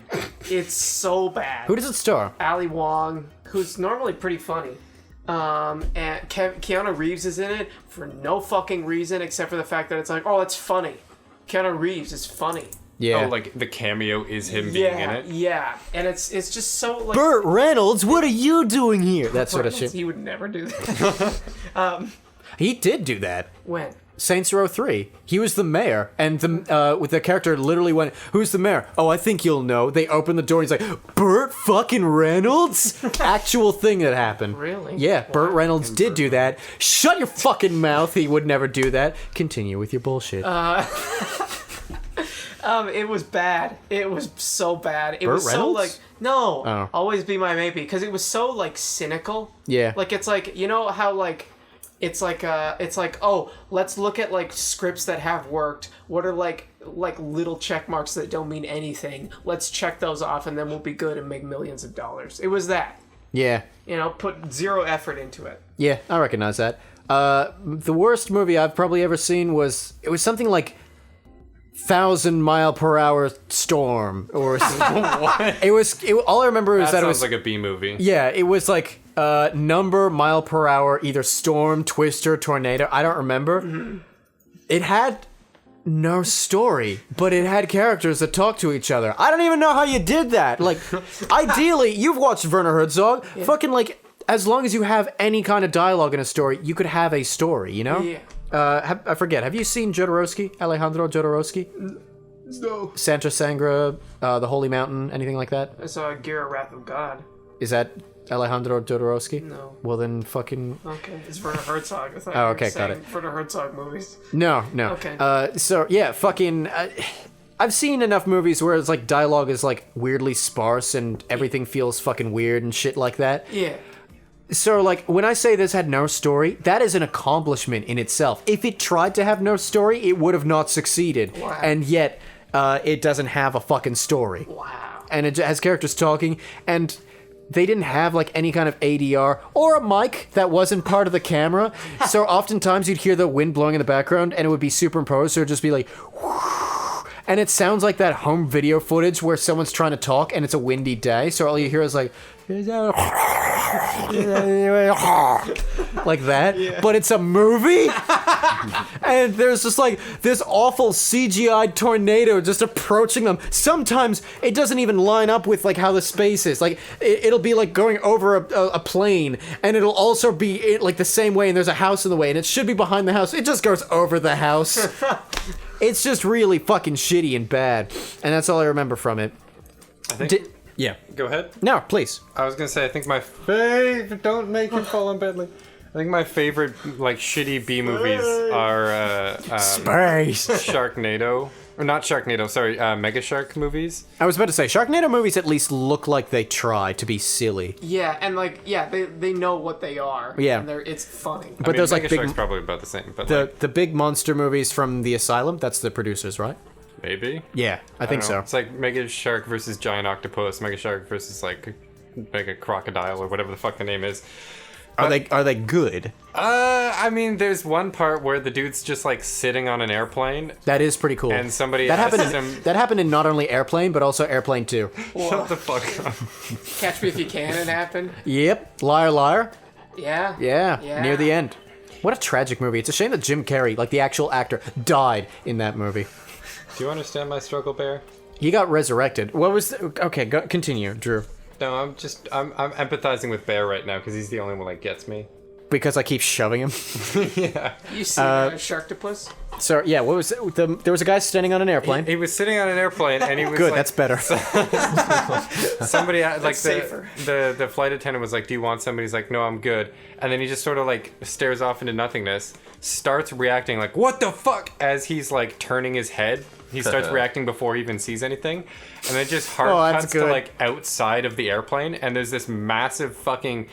It's so bad. Who does it star? Ali Wong, who's normally pretty funny. And Keanu Reeves is in it for no fucking reason except for the fact that it's like, oh, it's funny. Keanu Reeves is funny. Yeah. Oh, like the cameo is him being in it? Yeah. And it's just so like Burt Reynolds, what are you doing here? That sort of shit. he would never do that. He did do that. When? Saints Row 3. He was the mayor, and the with the character literally went, "Who's the mayor?" "Oh, I think you'll know." They open the door, and he's like, "Burt fucking Reynolds?" Actual thing that happened. Really? Yeah, Burt Reynolds did do that. Shut your fucking mouth. He would never do that. Continue with your bullshit. It was bad. It was so bad. It Burt was so Reynolds? like no. Oh. Always Be My Maybe, because it was so like cynical. Yeah. Like it's like, you know how like it's like oh, let's look at like scripts that have worked. What are like little check marks that don't mean anything? Let's check those off and then we'll be good and make millions of dollars. It was that. Yeah. You know, put zero effort into it. Yeah, I recognize that. The worst movie I've probably ever seen was something like 1,000-mile-per-hour storm, or what? All I remember is that it sounds was like a B movie. Yeah, it was like number mile per hour, either storm, twister, tornado. I don't remember. Mm-hmm. It had no story, but it had characters that talk to each other. I don't even know how you did that. Like, ideally, you've watched Werner Herzog. Yeah. Fucking like, as long as you have any kind of dialogue in a story, you could have a story. You know? Yeah. I forget. Have you seen Jodorowsky? Alejandro Jodorowsky? No. Santa Sangra, The Holy Mountain, anything like that? I saw Gira Wrath of God. Is that Alejandro Jodorowsky? No. Well, then fucking... Okay, it's Werner Herzog. I thought Oh, you were okay, got saying it. Werner Herzog movies. No. Okay. So, yeah, fucking... I've seen enough movies where it's like dialogue is like weirdly sparse and everything feels fucking weird and shit like that. Yeah. So, like, when I say this had no story, that is an accomplishment in itself. If it tried to have no story, it would have not succeeded. Wow. And yet, it doesn't have a fucking story. Wow. And it has characters talking, and they didn't have, like, any kind of ADR or a mic that wasn't part of the camera. So oftentimes you'd hear the wind blowing in the background, and it would be superimposed, so it would just be like... And it sounds like that home video footage where someone's trying to talk, and it's a windy day, so all you hear is like... like that, yeah. But it's a movie, and there's just like this awful CGI tornado just approaching them. Sometimes it doesn't even line up with like how the space is. Like it'll be like going over a plane, and it'll also be like the same way, and there's a house in the way, and it should be behind the house. It just goes over the house. It's just really fucking shitty and bad, and that's all I remember from it. I think... Yeah. Go ahead. No, please. I was gonna say, I think my favorite... Don't make it fall in badly. I think my favorite, like, shitty B movies are... Space. Sharknado. Or not Sharknado, sorry, Mega Shark movies. I was about to say, Sharknado movies at least look like they try to be silly. Yeah, and like, yeah, they know what they are. Yeah. And it's funny. But I mean, those Mega like big... Shark's probably about the same, but The big monster movies from the Asylum, that's the producers, right? maybe? Yeah, I think don't so. know. It's like Mega Shark versus Giant Octopus, Mega Shark versus like Mega Crocodile or whatever the fuck the name is. Are they good? I mean, there's one part where the dude's just like sitting on an airplane. That is pretty cool. And somebody that happened. asks him- That happened in not only Airplane but also Airplane 2. Shut the fuck up. Catch Me If You Can, it happened. Yep, Liar Liar. Yeah. Yeah, near the end. What a tragic movie. It's a shame that Jim Carrey, like the actual actor, died in that movie. Do you understand my struggle, Bear? He got resurrected. What was... Okay, continue, Drew. No, I'm empathizing with Bear right now because he's the only one that gets me. Because I keep shoving him. Yeah. You see Sharktopus? So, yeah, what was it? There was a guy standing on an airplane. He was sitting on an airplane and he was Good, like, that's better. somebody like safer. the flight attendant was like, "Do you want somebody?" He's like, "No, I'm good." And then he just sort of like stares off into nothingness, starts reacting like, "What the fuck?" as he's like turning his head. He starts reacting before he even sees anything, and then just hard that's cuts to good. like outside of the airplane, and there's this massive fucking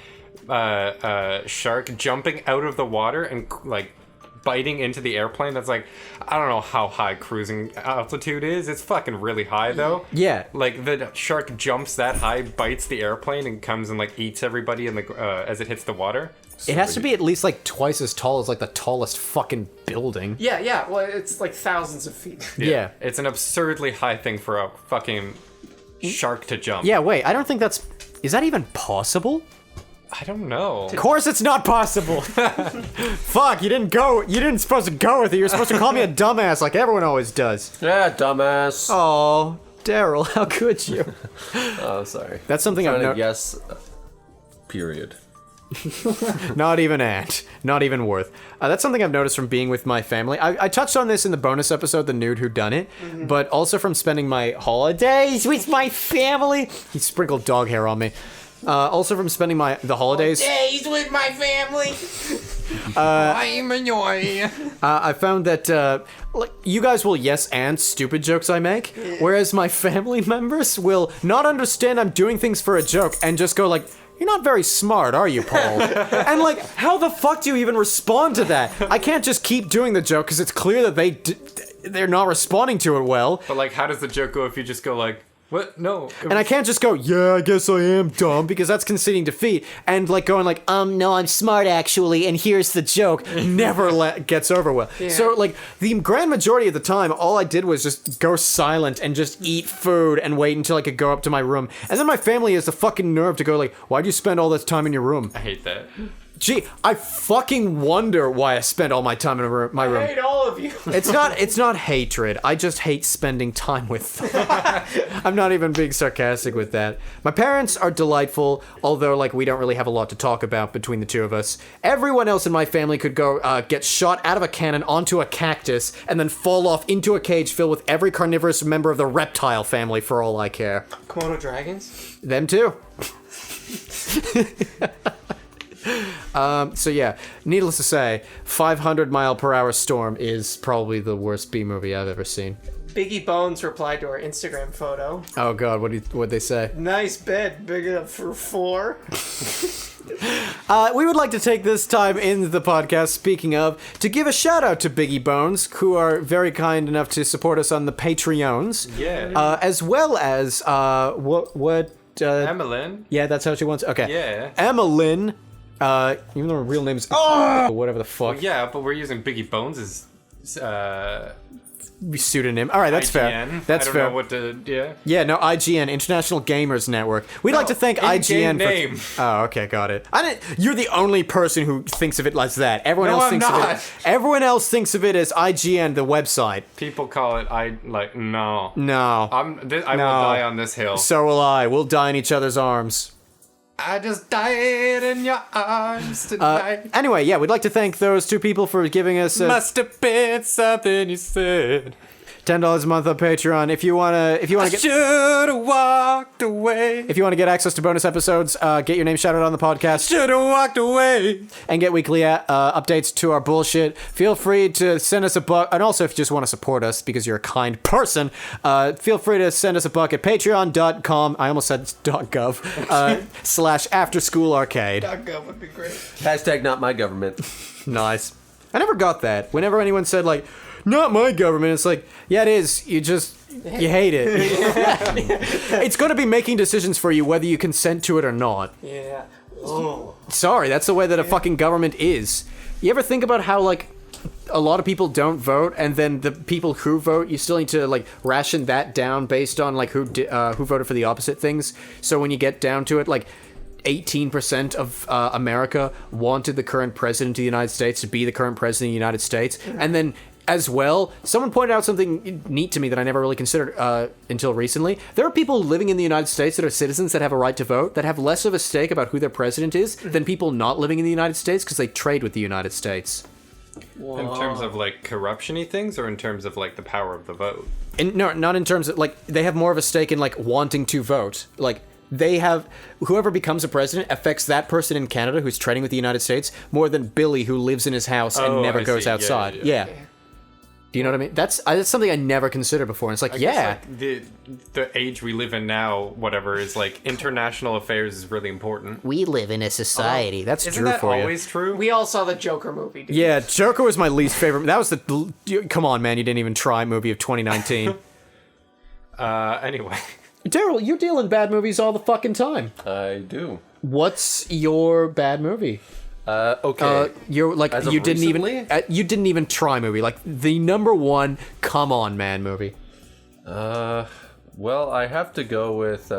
shark jumping out of the water and like biting into the airplane. That's like, I don't know how high cruising altitude is. It's fucking really high though. Yeah. Like the shark jumps that high, bites the airplane, and comes and like eats everybody in the as it hits the water. It has to be at least like twice as tall as like the tallest fucking building. Yeah. Well, it's like thousands of feet. Yeah. It's an absurdly high thing for a fucking shark to jump. Yeah, wait, I don't think that's... Is that even possible? I don't know. Of course it's not possible. Fuck, you didn't supposed to go with it. You're supposed to call me a dumbass like everyone always does. Yeah, dumbass. Oh, Darel, how could you? Oh, sorry. That's something I've Trying to noticed. guess. Period. Not even worth. That's something I've noticed from being with my family. I touched on this in the bonus episode, The Nude Who Done It, but also from spending my holidays with my family. He sprinkled dog hair on me. Also from spending the holidays. Days with my family. I found that like you guys will yes and stupid jokes I make, whereas my family members will not understand I'm doing things for a joke and just go like, "You're not very smart, are you, Paul?" And like, how the fuck do you even respond to that? I can't just keep doing the joke because it's clear that they're not responding to it well. But like, how does the joke go if you just go like, "What? No." And I can't just go, "Yeah, I guess I am dumb," because that's conceding defeat. And like going like, "No, I'm smart actually, and here's the joke," never gets over well. Yeah. So like the grand majority of the time, all I did was just go silent and just eat food and wait until I could go up to my room. And then my family has the fucking nerve to go like, "Why'd you spend all this time in your room?" I hate that. Gee, I fucking wonder why I spend all my time in my room. I hate all of you. It's not hatred. I just hate spending time with them. I'm not even being sarcastic with that. My parents are delightful, although like we don't really have a lot to talk about between the two of us. Everyone else in my family could go get shot out of a cannon onto a cactus and then fall off into a cage filled with every carnivorous member of the reptile family for all I care. Komodo dragons? Them too. So yeah, needless to say, 500-mile-per-hour Storm is probably the worst B movie I've ever seen. Biggie Bones replied to our Instagram photo. Oh god, what'd they say? Nice bed, big enough for 4. We would like to take this time in the podcast, speaking of, to give a shout out to Biggie Bones, who are very kind enough to support us on the Patreons. Yeah. As well as, Emmeline. Yeah, that's how she wants. Okay. Yeah. Emmeline, even though her real name is whatever the fuck. Yeah, but we're using Biggie Bones' Pseudonym. All right, that's fair. IGN. That's I don't fair. know what to. Yeah. Yeah, no, IGN, International Gamers Network. We'd like to thank IGN for. name. Oh, okay, got it. You're the only person who thinks of it like that. Everyone No, else I'm thinks of not. it. Everyone else thinks of it as IGN, the website. People call it. No. No. I will die on this hill. So will I. We'll die in each other's arms. I just died in your arms tonight. Anyway, yeah, we'd like to thank those two people for giving us Must have been something you said. $10 a month on Patreon. If you wanna get Should have walked away. if you want to get access to bonus episodes, get your name shouted on the podcast, Should have walked away. and get weekly updates to our bullshit, feel free to send us a buck. And also, if you just want to support us because you're a kind person, feel free to send us a buck at patreon.com. I almost said .gov /afterschool arcade. .gov would be great. Hashtag not my government. Nice. I never got that. Whenever anyone said like, "Not my government," it's like, yeah, it is. You hate it. It's going to be making decisions for you whether you consent to it or not. Yeah. Oh. Sorry, that's the way that a fucking government is. You ever think about how, like, a lot of people don't vote, and then the people who vote, you still need to, like, ration that down based on, like, who voted for the opposite things? So when you get down to it, like, 18% of America wanted the current president of the United States to be the current president of the United States. And then, as well, someone pointed out something neat to me that I never really considered until recently. There are people living in the United States that are citizens that have a right to vote that have less of a stake about who their president is than people not living in the United States because they trade with the United States. In terms of like corruption-y things, or in terms of like the power of the vote? No, not in terms of, like, they have more of a stake in, like, wanting to vote. Like, they have, whoever becomes a president affects that person in Canada who's trading with the United States more than Billy who lives in his house and Oh, never I goes see. Yeah, outside. yeah, Yeah. Do you know what I mean? That's something I never considered before. And it's like, I yeah. guess, like, the age we live in now, whatever, is like international affairs is really important. We live in a society. That's Isn't Drew that for always true? We all saw the Joker movie, dude. you. Yeah, Joker was my least favorite. That was the... Come on, man. You didn't even try movie of 2019. Anyway. Darel, you deal in bad movies all the fucking time. I do. What's your bad movie? Okay. You're like As of you didn't recently? you didn't even try movie, like the number one come on man movie. Well, I have to go with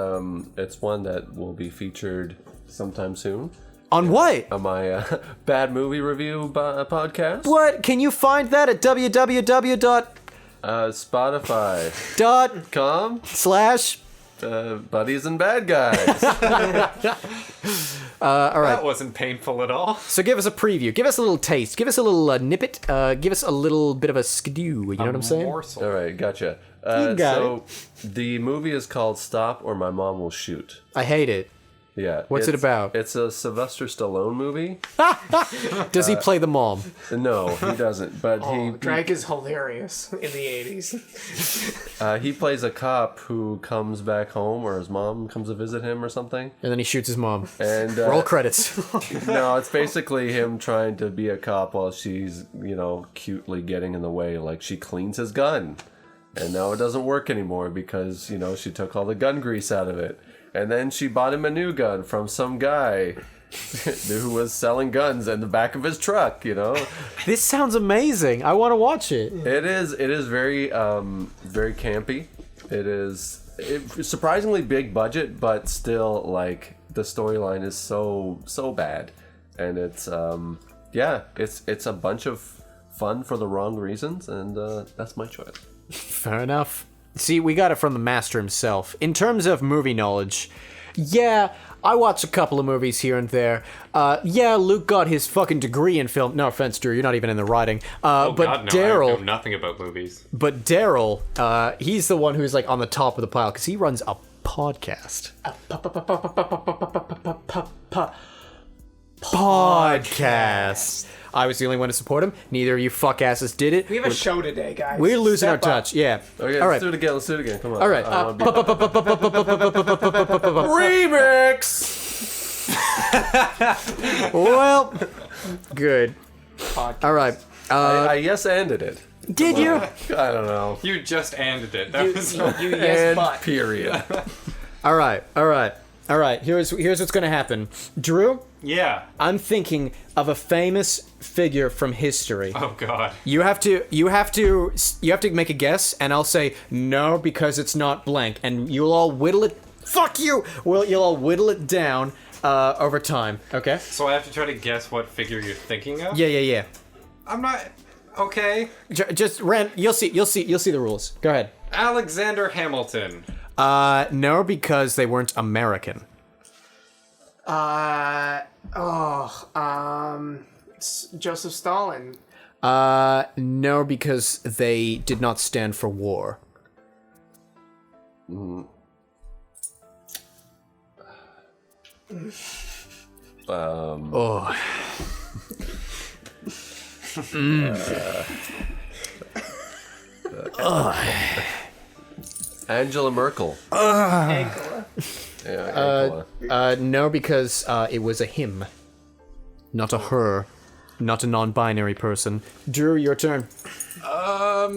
it's one that will be featured sometime soon On what? on my bad movie review podcast. What? Can you find that at Spotify.com www.com/? buddies and bad guys. All right. That wasn't painful at all. So give us a preview. Give us a little taste. Give us a little nippet. Give us a little bit of a skidoo. You know what I'm saying? Morsel. All right, gotcha. You got so the movie is called Stop or My Mom Will Shoot. I hate it. Yeah. What's it about? It's a Sylvester Stallone movie. Does he play the mom? No, he doesn't. But Drag is hilarious in the 80s. he plays a cop who comes back home, or his mom comes to visit him or something. And then he shoots his mom. And Roll credits. no, it's basically him trying to be a cop while she's, cutely getting in the way. Like, she cleans his gun. And now it doesn't work anymore because, she took all the gun grease out of it. And then she bought him a new gun from some guy who was selling guns in the back of his truck, This sounds amazing. I want to watch it. It is very very campy. It's surprisingly big budget, but still, like, the storyline is so bad. And it's it's a bunch of fun for the wrong reasons, and that's my choice. Fair enough. See, we got it from the master himself. In terms of movie knowledge, yeah, I watch a couple of movies here and there. Yeah, Luke got his fucking degree in film. No offense, Drew, you're not even in the writing. Oh but God, no! I Darel, know nothing about movies. but Darel, he's the one who's like on the top of the pile because he runs a podcast. Podcast. I was the only one to support him. Neither of you fuckasses did it. We have a show today, guys. We're losing Step our up. touch. Yeah. Okay, All let's right. do it again. Come on. All right. I wanna be- Remix. Well, good. All right. I yes-anded it. Did you? I don't know. You just ended it. That was You yes, And but. period. All right. Here's what's gonna happen. Drew, yeah. I'm thinking of a famous figure from history. Oh God. You have to make a guess, and I'll say no because it's not blank, and you'll all whittle it. Fuck you! Well, you'll all whittle it down over time. Okay? So I have to try to guess what figure you're thinking of. Yeah. I'm not. Okay. Just Ren, you'll see the rules. Go ahead. Alexander Hamilton. No, because they weren't American. Joseph Stalin. No, because they did not stand for war. Oh. Angela Merkel. Angela. Yeah, Angela. No, because it was a him, not a her, not a non-binary person. Drew, your turn. I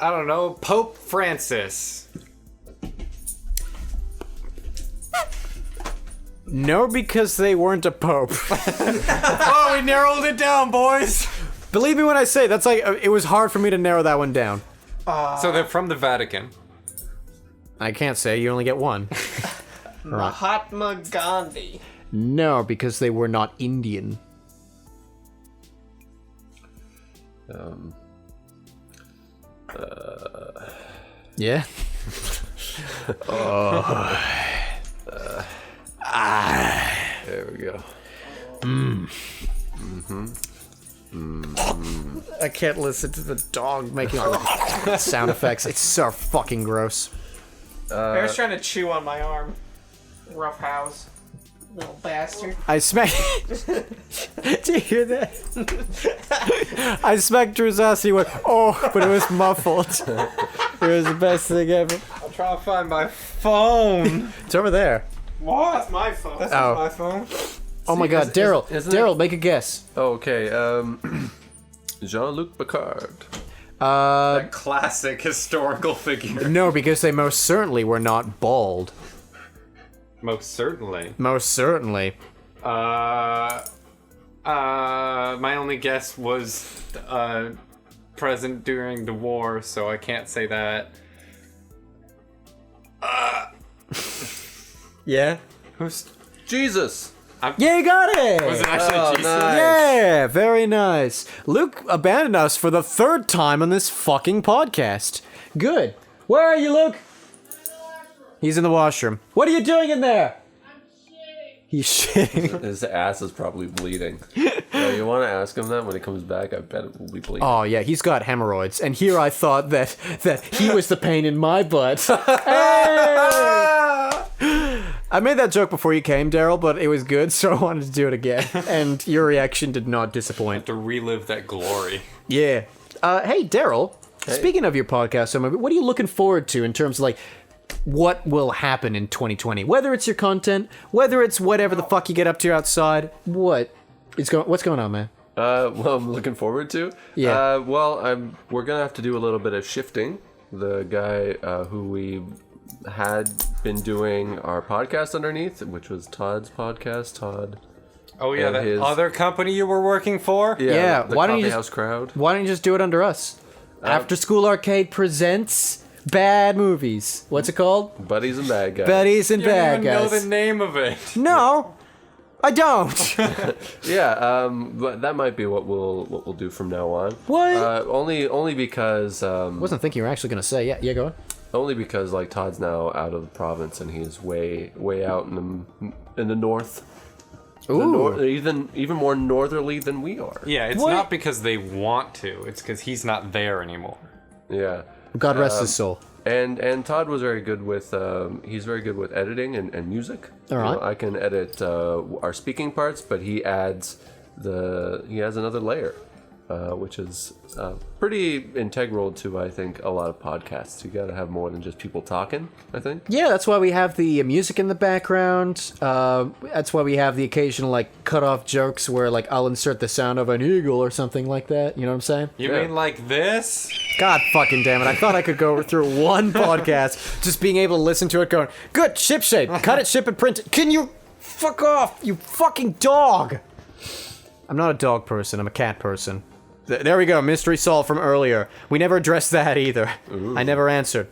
don't know. Pope Francis. No, because they weren't a pope. Oh, we narrowed it down, boys. Believe me when I say that's like it was hard for me to narrow that one down. So they're from the Vatican. I can't say, you only get one. Mahatma Gandhi. No, because they were not Indian. Yeah? There we go. I can't listen to the dog making sound effects. It's so fucking gross. Bear's trying to chew on my arm. Rough house. Little bastard. I smacked. Did you hear that? I smacked Drew's ass. He went, oh, but it was muffled. It was the best thing ever. I'm trying to find my phone. It's over there. What? That's my phone. That's Oh. not my phone. Oh my God, Darel! isn't Darel, make a guess. Okay, Jean-Luc Picard. A classic historical figure. No, because they most certainly were not bald. Most certainly. Most certainly. My only guess was present during the war, so I can't say that. Yeah. Who's? Jesus! Yeah, you got it. Was it actually Jesus? nice. Yeah, very nice. Luke abandoned us for the third time on this fucking podcast. Good. Where are you, Luke? He's in the washroom. What are you doing in there? He's shitting. His ass is probably bleeding. You want to ask him that when he comes back? I bet it will be bleeding. Oh yeah, he's got hemorrhoids, and here I thought that he was the pain in my butt. Hey! I made that joke before you came, Darel, but it was good, so I wanted to do it again. And your reaction did not disappoint. To relive that glory. Yeah. Hey, Darel. Speaking of your podcast, so what are you looking forward to in terms of like what will happen in 2020? Whether it's your content, whether it's whatever the fuck you get up to outside, what's going on, man? Well, I'm looking forward to. Yeah. We're gonna have to do a little bit of shifting. The guy who we had been doing our podcast underneath, which was Todd's podcast, Todd. Oh yeah, And that his- other company you were working for? Yeah, The why don't you Coffee just- House Crowd. Why don't you just do it under us? Afterschool Arcade presents bad movies. What's it called? Buddies and Bad Guys. Buddies and You don't bad even know guys. the name of it. No, I don't. Yeah, but that might be what we'll do from now on. What? Only because Wasn't thinking you were actually gonna say. Yeah, go on. only because like Todd's now out of the province and he's way out in the north. Ooh. Even more northerly than we are. Yeah, it's What? not because they want to. It's because he's not there anymore. Yeah. God rest his soul. And Todd was very good with he's very good with editing and music. All right. You know, I can edit our speaking parts, but he adds another layer, which is pretty integral to I think a lot of podcasts. You got to have more than just people talking, I think. Yeah, that's why we have the music in the background. That's why we have the occasional like cut off jokes where like I'll insert the sound of an eagle or something like that. You know what I'm saying? You Yeah. mean like this? God fucking damn it! I thought I could go through one podcast just being able to listen to it, going, "Good, ship shape, cut it, ship it, print it." Can you fuck off, you fucking dog? I'm not a dog person. I'm a cat person. There we go. Mystery solved from earlier. We never addressed that either. I never answered.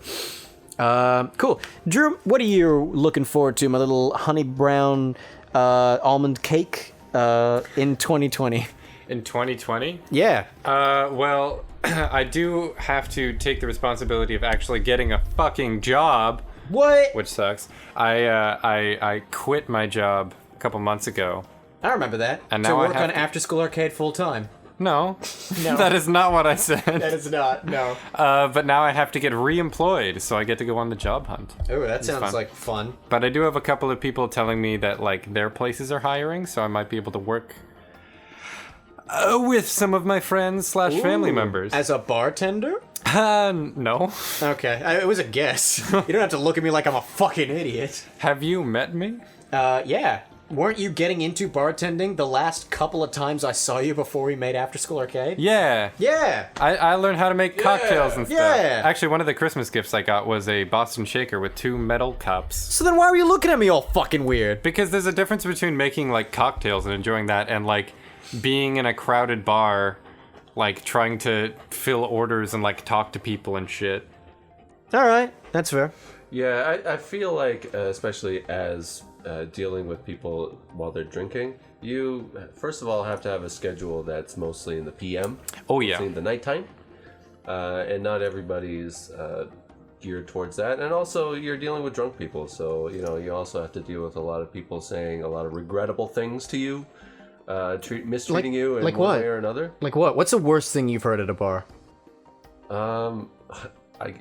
Cool. Drew, what are you looking forward to, my little honey brown almond cake in 2020? In 2020? Yeah. Well, I do have to take the responsibility of actually getting a fucking job, What? which sucks. I quit my job a couple months ago. I remember that. And to now I work have on to- Afterschool Arcade full time. No, No. that is not what I said. is not. No. But now I have to get re-employed, so I get to go on the job hunt. Oh, that sounds fun. like fun. But I do have a couple of people telling me that like their places are hiring, so I might be able to work with some of my friends / family members. As a bartender? No. Okay, it was a guess. You don't have to look at me like I'm a fucking idiot. Have you met me? Yeah. Weren't you getting into bartending the last couple of times I saw you before we made Afterschool Arcade? Yeah. Yeah. I learned how to make cocktails and stuff. Yeah. Actually, one of the Christmas gifts I got was a Boston Shaker with 2 metal cups. So then why were you looking at me all fucking weird? Because there's a difference between making like cocktails and enjoying that and like being in a crowded bar, like trying to fill orders and like talk to people and shit. All right, that's fair. Yeah, I feel like, especially as dealing with people while they're drinking, you, first of all, have to have a schedule that's mostly in the PM. Oh, yeah. Mostly in the nighttime. And not everybody's geared towards that. And also, you're dealing with drunk people, so, you also have to deal with a lot of people saying a lot of regrettable things to you, mistreating you in like one what? way or another. Like what? What's the worst thing you've heard at a bar?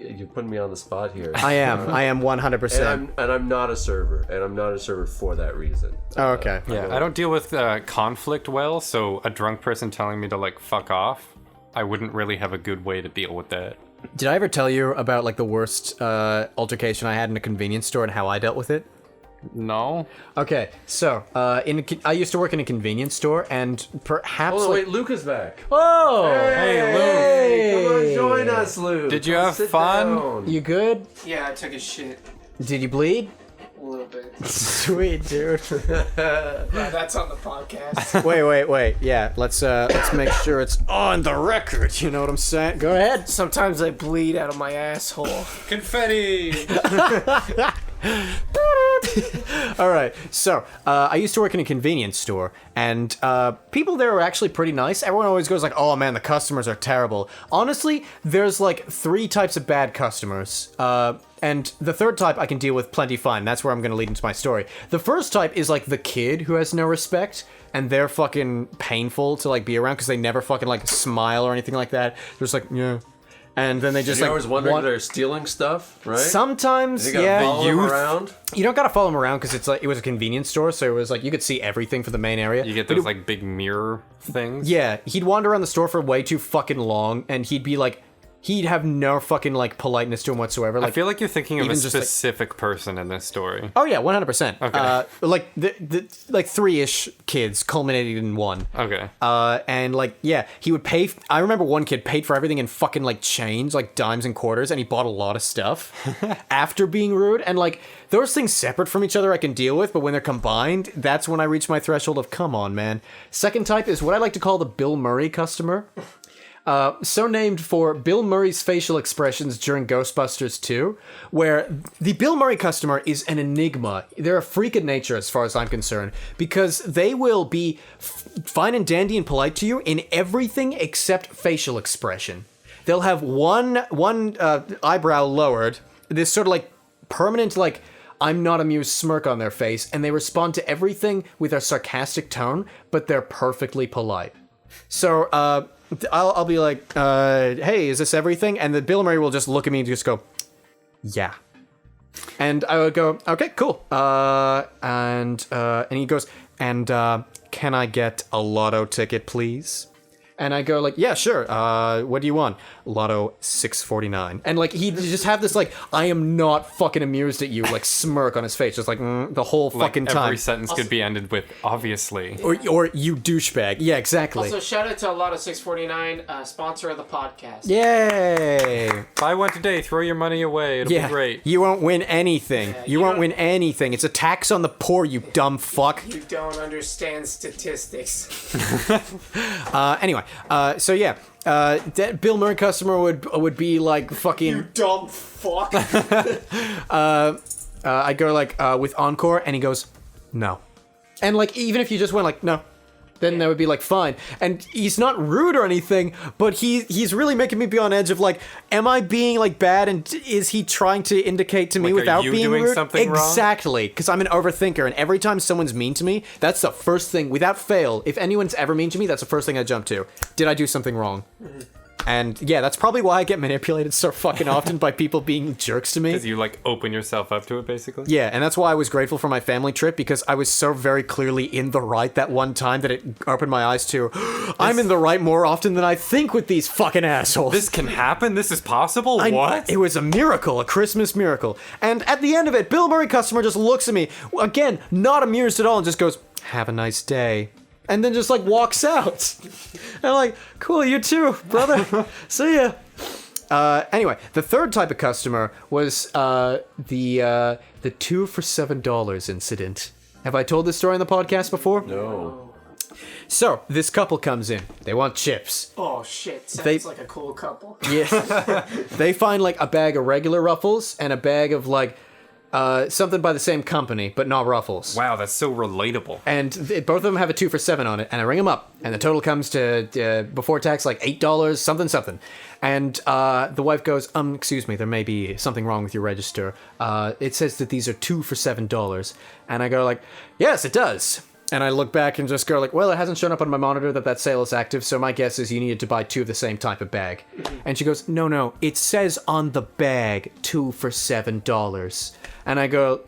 You're putting me on the spot here. I am 100%. And I'm not a server, and I'm not a server for that reason. Oh, okay. Yeah, I don't deal with conflict well, so a drunk person telling me to, like, fuck off, I wouldn't really have a good way to deal with that. Did I ever tell you about, like, the worst altercation I had in a convenience store and how I dealt with it? No? Okay, so, I used to work in a convenience store, and perhaps... Oh, like- wait, Luke is back. Oh! Hey, Luke! Hey, come on, join us, Luke. Did you Come have sit fun? down. You good? Yeah, I took a shit Did you bleed? a little bit. Sweet, dude. That's on the podcast. wait. Yeah, let's make sure it's on the record. You know what I'm saying? Go ahead. Sometimes I bleed out of my asshole. Confetti! All right, so I used to work in a convenience store, and people there were actually pretty nice. Everyone always goes like, "Oh man, the customers are terrible." Honestly, there's like 3 types of bad customers, and the third type I can deal with plenty fine. That's where I'm going to lead into my story. The first type is like the kid who has no respect, and they're fucking painful to like be around because they never fucking like smile or anything like that. They're just like, yeah. And then they just You're like always wondering if they're stealing stuff, right? Sometimes, You gotta yeah. follow them around. You don't gotta follow him around because it's like it was a convenience store, so it was like you could see everything for the main area. You get But those, like, big mirror things? yeah, he'd wander around the store for way too fucking long, and he'd be like, he'd have no fucking like politeness to him whatsoever. Like, I feel like you're thinking of a even just, like- specific person in this story. oh yeah, 100%. Okay. Like the like 3-ish kids culminated in one. Okay. And like, yeah, he would pay. I remember one kid paid for everything in fucking like change, like dimes and quarters, and he bought a lot of stuff after being rude. And like, those things separate from each other I can deal with, but when they're combined, that's when I reach my threshold of come on, man. Second type is what I like to call the Bill Murray customer. So named for Bill Murray's facial expressions during Ghostbusters 2, where the Bill Murray customer is an enigma. They're a freak of nature as far as I'm concerned, because they will be fine and dandy and polite to you in everything except facial expression. They'll have one eyebrow lowered, this sort of like permanent like I'm not amused smirk on their face, and they respond to everything with a sarcastic tone, but they're perfectly polite. So, I'll be like, hey, is this everything? And the Bill Murray will just look at me and just go, yeah. And I would go, okay, cool. And he goes, and can I get a lotto ticket, please? And I go like, yeah, sure. What do you want? Lotto 649. And like, he just have this like, I am not fucking amused at you, like smirk on his face, just like the whole Like, fucking time. every sentence could be ended with, obviously. Or you douchebag. Yeah, exactly. Also, shout out to Lotto 649, sponsor of the podcast. Yay! Buy one today, throw your money away, it'll be great. You won't win anything. You won't don't- win anything. It's a tax on the poor, you dumb fuck. You don't understand statistics. Anyway, so yeah, that Bill Murray customer would be like fucking. Dumb fuck. I go like with Encore, and he goes, no, and like even if you just went like no, then that would be like fine. And he's not rude or anything, but he's really making me be on edge of like, am I being like bad, and is he trying to indicate to me Like, are without you being doing rude? something wrong? Exactly, because I'm an overthinker, and every time someone's mean to me, that's the first thing without fail. If anyone's ever mean to me, that's the first thing I jump to. Did I do something wrong? And yeah, that's probably why I get manipulated so fucking often by people being jerks to me. Because you, like, open yourself up to it, basically? Yeah, and that's why I was grateful for my family trip, because I was so very clearly in the right that one time that it opened my eyes to, I'm in the right more often than I think with these fucking assholes. This can happen? This is possible? What? It was a miracle, a Christmas miracle. And at the end of it, Bill Murray customer just looks at me, again, not amused at all, and just goes, have a nice day. And then just like walks out. And I'm like, cool, you too, brother. See ya. Anyway, the third type of customer was the 2 for $7 incident. Have I told this story on the podcast before? No. So this couple comes in. They want chips. Oh shit! Sounds They- like a cool couple. Yeah. They find like a bag of regular Ruffles and a bag of like something by the same company, but not Ruffles. Wow, that's so relatable. And both of them have a 2 for $7 on it, and I ring them up, and the total comes to before tax like $8, something. And the wife goes, excuse me, there may be something wrong with your register. It says that these are 2 for $7, and I go like, yes, it does. And I look back and just go like, well, it hasn't shown up on my monitor that sale is active, so my guess is you needed to buy 2 of the same type of bag. And she goes, no, it says on the bag 2 for $7. And I go,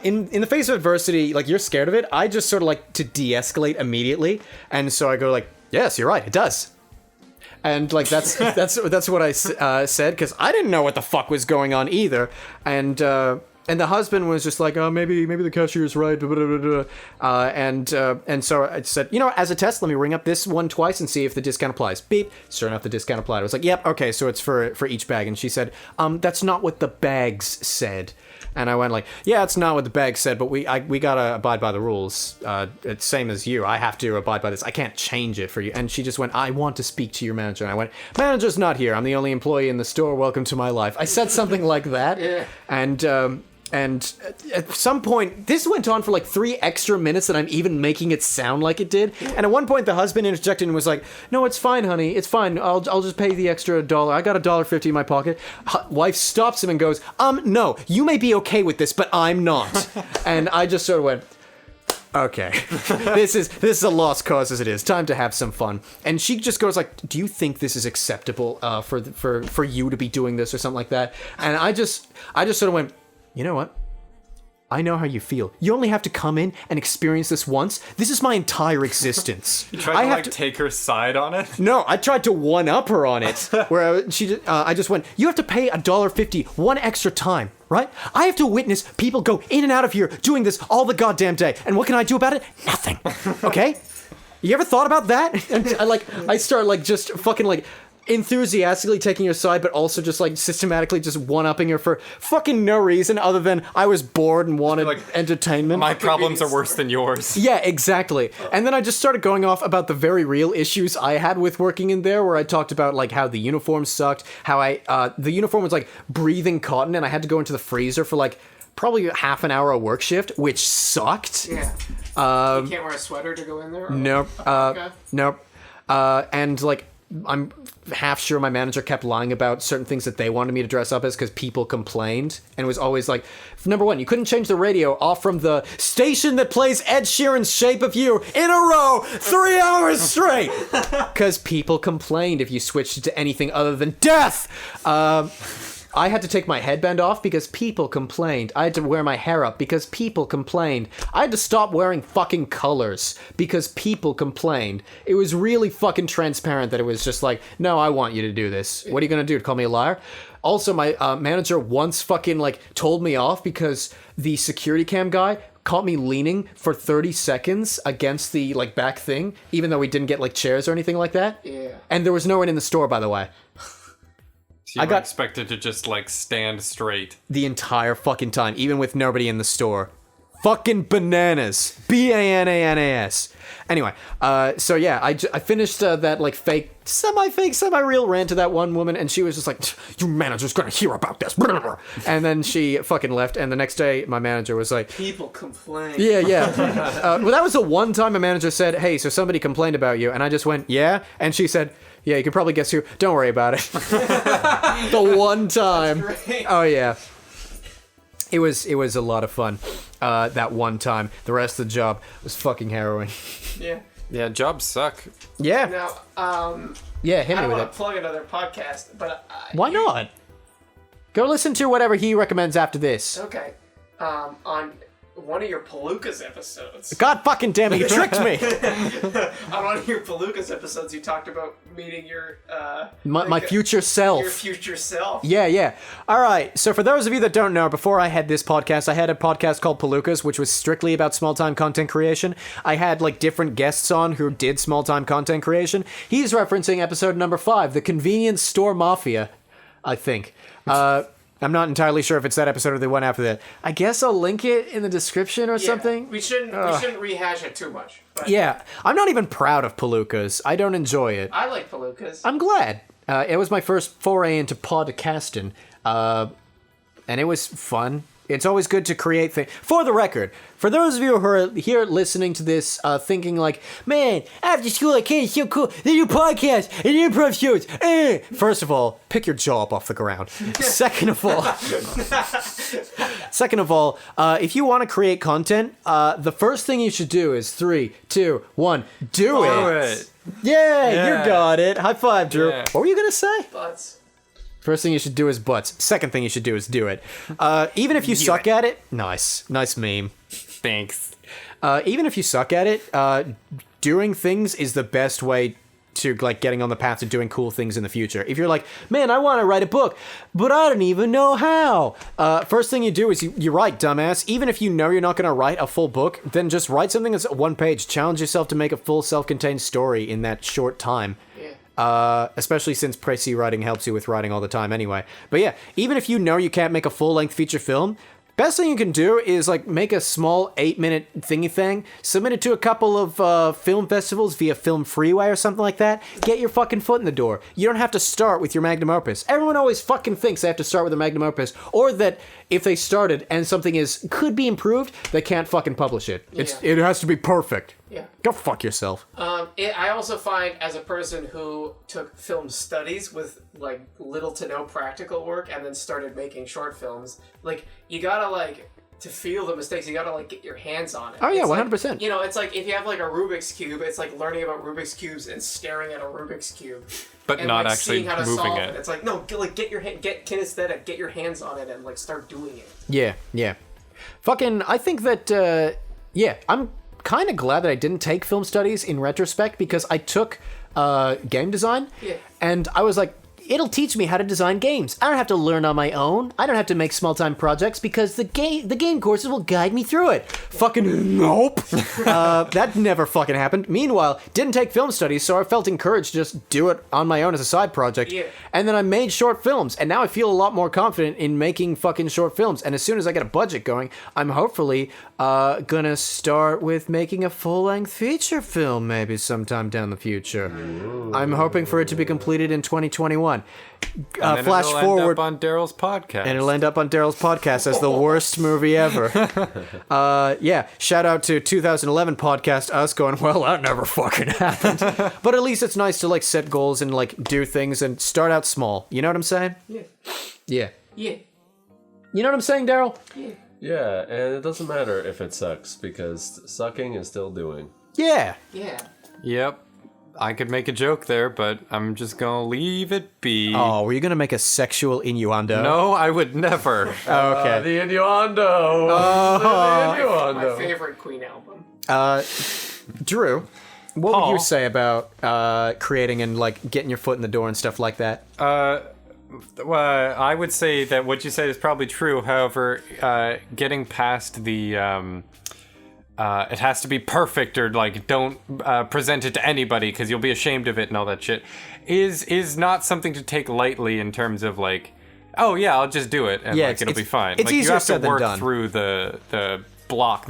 in the face of adversity, like you're scared of it, I just sort of like to de-escalate immediately. And so I go like, yes, you're right, it does. And like that's what I said, because I didn't know what the fuck was going on either. And the husband was just like, oh, maybe the cashier's right. And so I said, as a test, let me ring up this one twice and see if the discount applies. Beep. Sure enough, the discount applied. I was like, yep, okay, so it's for each bag. And she said, that's not what the bags said. And I went like, yeah, it's not what the bag said, but we gotta abide by the rules. It's same as you. I have to abide by this. I can't change it for you. And she just went, I want to speak to your manager. And I went, manager's not here. I'm the only employee in the store. Welcome to my life. I said something like that. Yeah. And at some point, this went on for like 3 extra minutes that I'm even making it sound like it did. And at one point, the husband interjected and was like, no, it's fine, honey. It's fine. I'll just pay the extra $1. I got $1.50 in my pocket. Wife stops him and goes, no, you may be okay with this, but I'm not. And I just sort of went, okay, this is a lost cause as it is. Time to have some fun. And she just goes like, do you think this is acceptable for you to be doing this or something like that? And I just sort of went, you know what? I know how you feel. You only have to come in and experience this once. This is my entire existence. You tried to take her side on it? No, I tried to one-up her on it. Where I just went, you have to pay $1.50 one extra time, right? I have to witness people go in and out of here doing this all the goddamn day. And what can I do about it? Nothing. Okay? You ever thought about that? And I start like just fucking like enthusiastically taking her side, but also just like systematically just one-upping her for fucking no reason other than I was bored and wanted like, entertainment. My problems are worse than yours. Yeah, exactly. And then I just started going off about the very real issues I had with working in there, where I talked about like how the uniform sucked, how the uniform was like breathing cotton, and I had to go into the freezer for like probably half an hour a work shift, which sucked. Yeah. You can't wear a sweater to go in there? Or Nope. a parka? Nope. And like, I'm half sure my manager kept lying about certain things that they wanted me to dress up as because people complained, and it was always like, number one, you couldn't change the radio off from the station that plays Ed Sheeran's Shape of You in a row 3 hours straight because people complained if you switched it to anything other than death. I had to take my headband off because people complained. I had to wear my hair up because people complained. I had to stop wearing fucking colors because people complained. It was really fucking transparent that it was just like, no, I want you to do this. What are you gonna do? Call me a liar? Also, my manager once fucking like told me off because the security cam guy caught me leaning for 30 seconds against the like back thing, even though we didn't get like chairs or anything like that. Yeah. And there was no one in the store, by the way. I got expected to just like stand straight The entire fucking time, even with nobody in the store. Fucking bananas. Bananas. Anyway, so yeah, I finished that like fake, semi-real rant to that one woman, and she was just like, your manager's gonna hear about this. And then she fucking left, and the next day my manager was like, People complain. yeah. Well, that was the one time a manager said, hey, so somebody complained about you, and I just went, yeah? And she said, yeah, you can probably guess who. Don't worry about it. The one time. Great. Oh, yeah. It was a lot of fun. That one time. The rest of the job was fucking harrowing. Yeah. Yeah, jobs suck. Yeah. Now, Yeah, hit I me don't with want it. to plug another podcast, but Why not? Go listen to whatever he recommends after this. Okay. On one of your Palookas episodes. God fucking damn it, you tricked me. On one of your Palookas episodes, you talked about meeting your My future self. your future self. Yeah. All right. So for those of you that don't know, before I had this podcast, I had a podcast called Palookas, which was strictly about small-time content creation. I had like different guests on who did small-time content creation. He's referencing episode number 5, the Convenience Store Mafia, I think. I'm not entirely sure if it's that episode or the one after that. I guess I'll link it in the description or something. We shouldn't rehash it too much. But Yeah, I'm not even proud of Palookas. I don't enjoy it. I like Palookas. I'm glad. It was my first foray into podcasting, and it was fun. It's always good to create things. For the record, for those of you who are here listening to this, thinking like, man, after school I can't, it's so cool. They do podcasts and improv shows. First of all, pick your jaw up off the ground. Second of all, if you want to create content, the first thing you should do is 3, 2, 1, do it. Yeah, you got it. High five, Drew. Yeah. What were you gonna say? Butts. First thing you should do is butts. Second thing you should do is do it. Even if you suck at it, nice meme. Thanks. Even if you suck at it, doing things is the best way to like getting on the path to doing cool things in the future. If you're like, man, I want to write a book, but I don't even know how. First thing you do is you write, dumbass. Even if you know you're not going to write a full book, then just write something that's 1 page. Challenge yourself to make a full self-contained story in that short time. Especially since précis writing helps you with writing all the time anyway. But yeah, even if you know you can't make a full-length feature film, best thing you can do is like make a small 8-minute thingy thing, submit it to a couple of film festivals via Film Freeway or something like that. Get your fucking foot in the door. You don't have to start with your magnum opus. Everyone always fucking thinks they have to start with a magnum opus, or that if they started and something could be improved, they can't fucking publish it. It has to be perfect. Yeah. Go fuck yourself. I also find, as a person who took film studies with like little to no practical work and then started making short films, like you gotta like to feel the mistakes, you gotta like get your hands on it. Oh yeah, It's like, 100%. you know, it's like if you have like a Rubik's Cube, it's like learning about Rubik's Cubes and staring at a Rubik's Cube. But and, not like, actually seeing how to moving solve it. It's like, no, like get kinesthetic, get your hands on it and like start doing it. Yeah. Fucking, I think that, I'm kind of glad that I didn't take film studies in retrospect, because I took game design, and I was like, it'll teach me how to design games. I don't have to learn on my own. I don't have to make small-time projects because the game courses will guide me through it. Fucking nope. That never fucking happened. Meanwhile, didn't take film studies, so I felt encouraged to just do it on my own as a side project. Yeah. And then I made short films, and now I feel a lot more confident in making fucking short films. And as soon as I get a budget going, I'm hopefully gonna start with making a full-length feature film maybe sometime down the future. I'm hoping for it to be completed in 2021. And Flash it'll forward, end up on Daryl's podcast. and it'll end up on Daryl's podcast as the worst movie ever. Shout out to 2011 podcast, us going, well, that never fucking happened. But at least it's nice to like set goals and like do things and start out small. You know what I'm saying? Yeah. Yeah. You know what I'm saying, Daryl? Yeah, and it doesn't matter if it sucks, because sucking is still doing. Yeah. Yeah. Yep. I could make a joke there, but I'm just gonna leave it be. Oh, were you gonna make a sexual innuendo? No, I would never. Okay. The innuendo! My The innuendo! favorite Queen album. Drew, what would Paul? you say about creating and like getting your foot in the door and stuff like that? Well, I would say that what you said is probably true. However, getting past the it has to be perfect, or like don't present it to anybody because you'll be ashamed of it and all that shit is not something to take lightly in terms of like, oh yeah, I'll just do it and Yeah, like it'll be fine. it's like, you easier have said to than work done. through the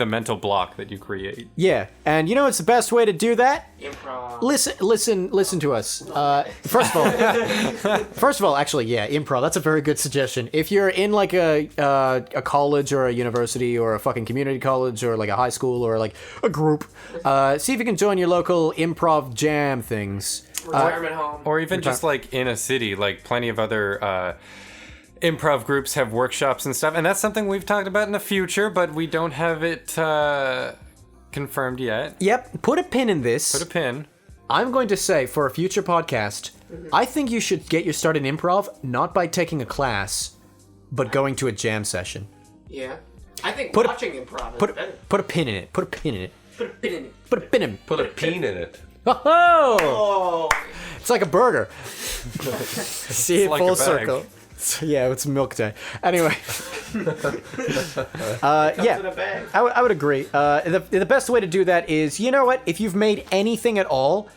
mental block that you create. Yeah, and you know what's the best way to do that? Improv. Listen to us. First of all, actually, yeah, improv. That's a very good suggestion. If you're in like a college or a university or a fucking community college or like a high school or like a group, see if you can join your local improv jam things. Retirement home. Or even just like in a city, like plenty of other improv groups have workshops and stuff, and that's something we've talked about in the future, but we don't have it confirmed yet. Yep, put a pin in this. Put a pin. I'm going to say for a future podcast, I think you should get your start in improv not by taking a class, but going to a jam session. Yeah. I think Put a- watching improv is Put better. put a pin in it. Put a pin in it. Put a pin in it. Put a pin in it. Put a peen in it. Oh! Oh. It's like a burger. See it like full a bag. circle. Yeah, it's milk day. Anyway. In Yeah, a bag. I would agree. The best way to do that is, you know what? If you've made anything at all,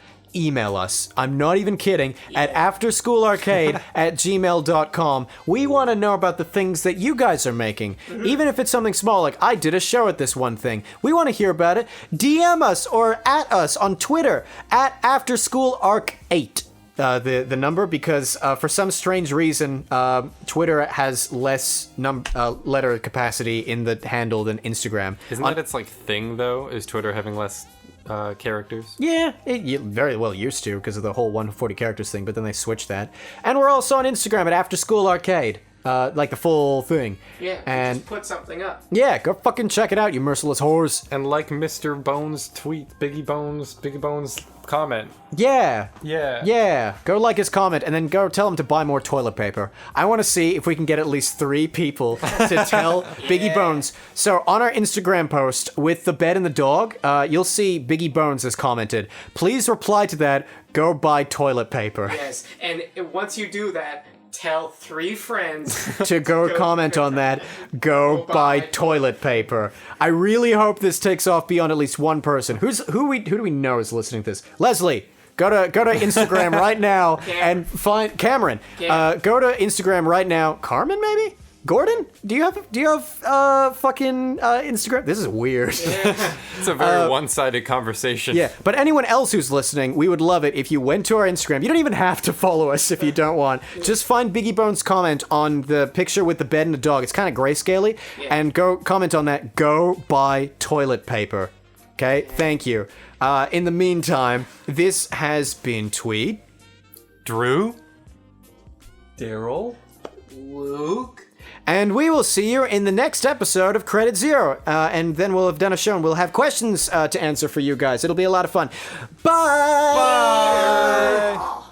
email us. I'm not even kidding. At afterschoolarcade@gmail.com. We want to know about the things that you guys are making. Even if it's something small, like I did a show at this one thing. We want to hear about it. DM us or at us on Twitter at AfterSchoolArc8. The number, because for some strange reason, Twitter has less letter capacity in the handle than Instagram. Isn't that its like thing though? Is Twitter having less characters? Yeah, it very well used to because of the whole 140 characters thing, but then they switched that. And we're also on Instagram at Afterschool Arcade, like the full thing. Yeah, and just put something up. yeah, go fucking check it out, you merciless whores. And like Mr. Bones tweet, Biggie Bones comment. Yeah. Yeah. Yeah, go like his comment and then go tell him to buy more toilet paper. I want to see if we can get at least 3 people to tell Biggie Bones. So on our Instagram post with the bed and the dog, you'll see Biggie Bones has commented. Please reply to that, go buy toilet paper. Yes, and once you do that, tell 3 friends. To go comment on that, go buy toilet paper. I really hope this takes off beyond at least one person. Who do we know is listening to this? Leslie, go to Instagram right now and find Cameron. Go to Instagram right now. Carmen, maybe? Gordon? Do you have fucking Instagram? This is weird. It's a very one-sided conversation. Yeah, but anyone else who's listening, we would love it if you went to our Instagram. You don't even have to follow us if you don't want. Just find Biggie Bones' comment on the picture with the bed and the dog. It's kind of grayscaley. And go comment on that. Go buy toilet paper. Okay? Thank you. In the meantime, this has been Tweed. Drew? Darel? Luke? And we will see you in the next episode of Credit Zero. And then we'll have done a show and we'll have questions to answer for you guys. It'll be a lot of fun. Bye! Bye!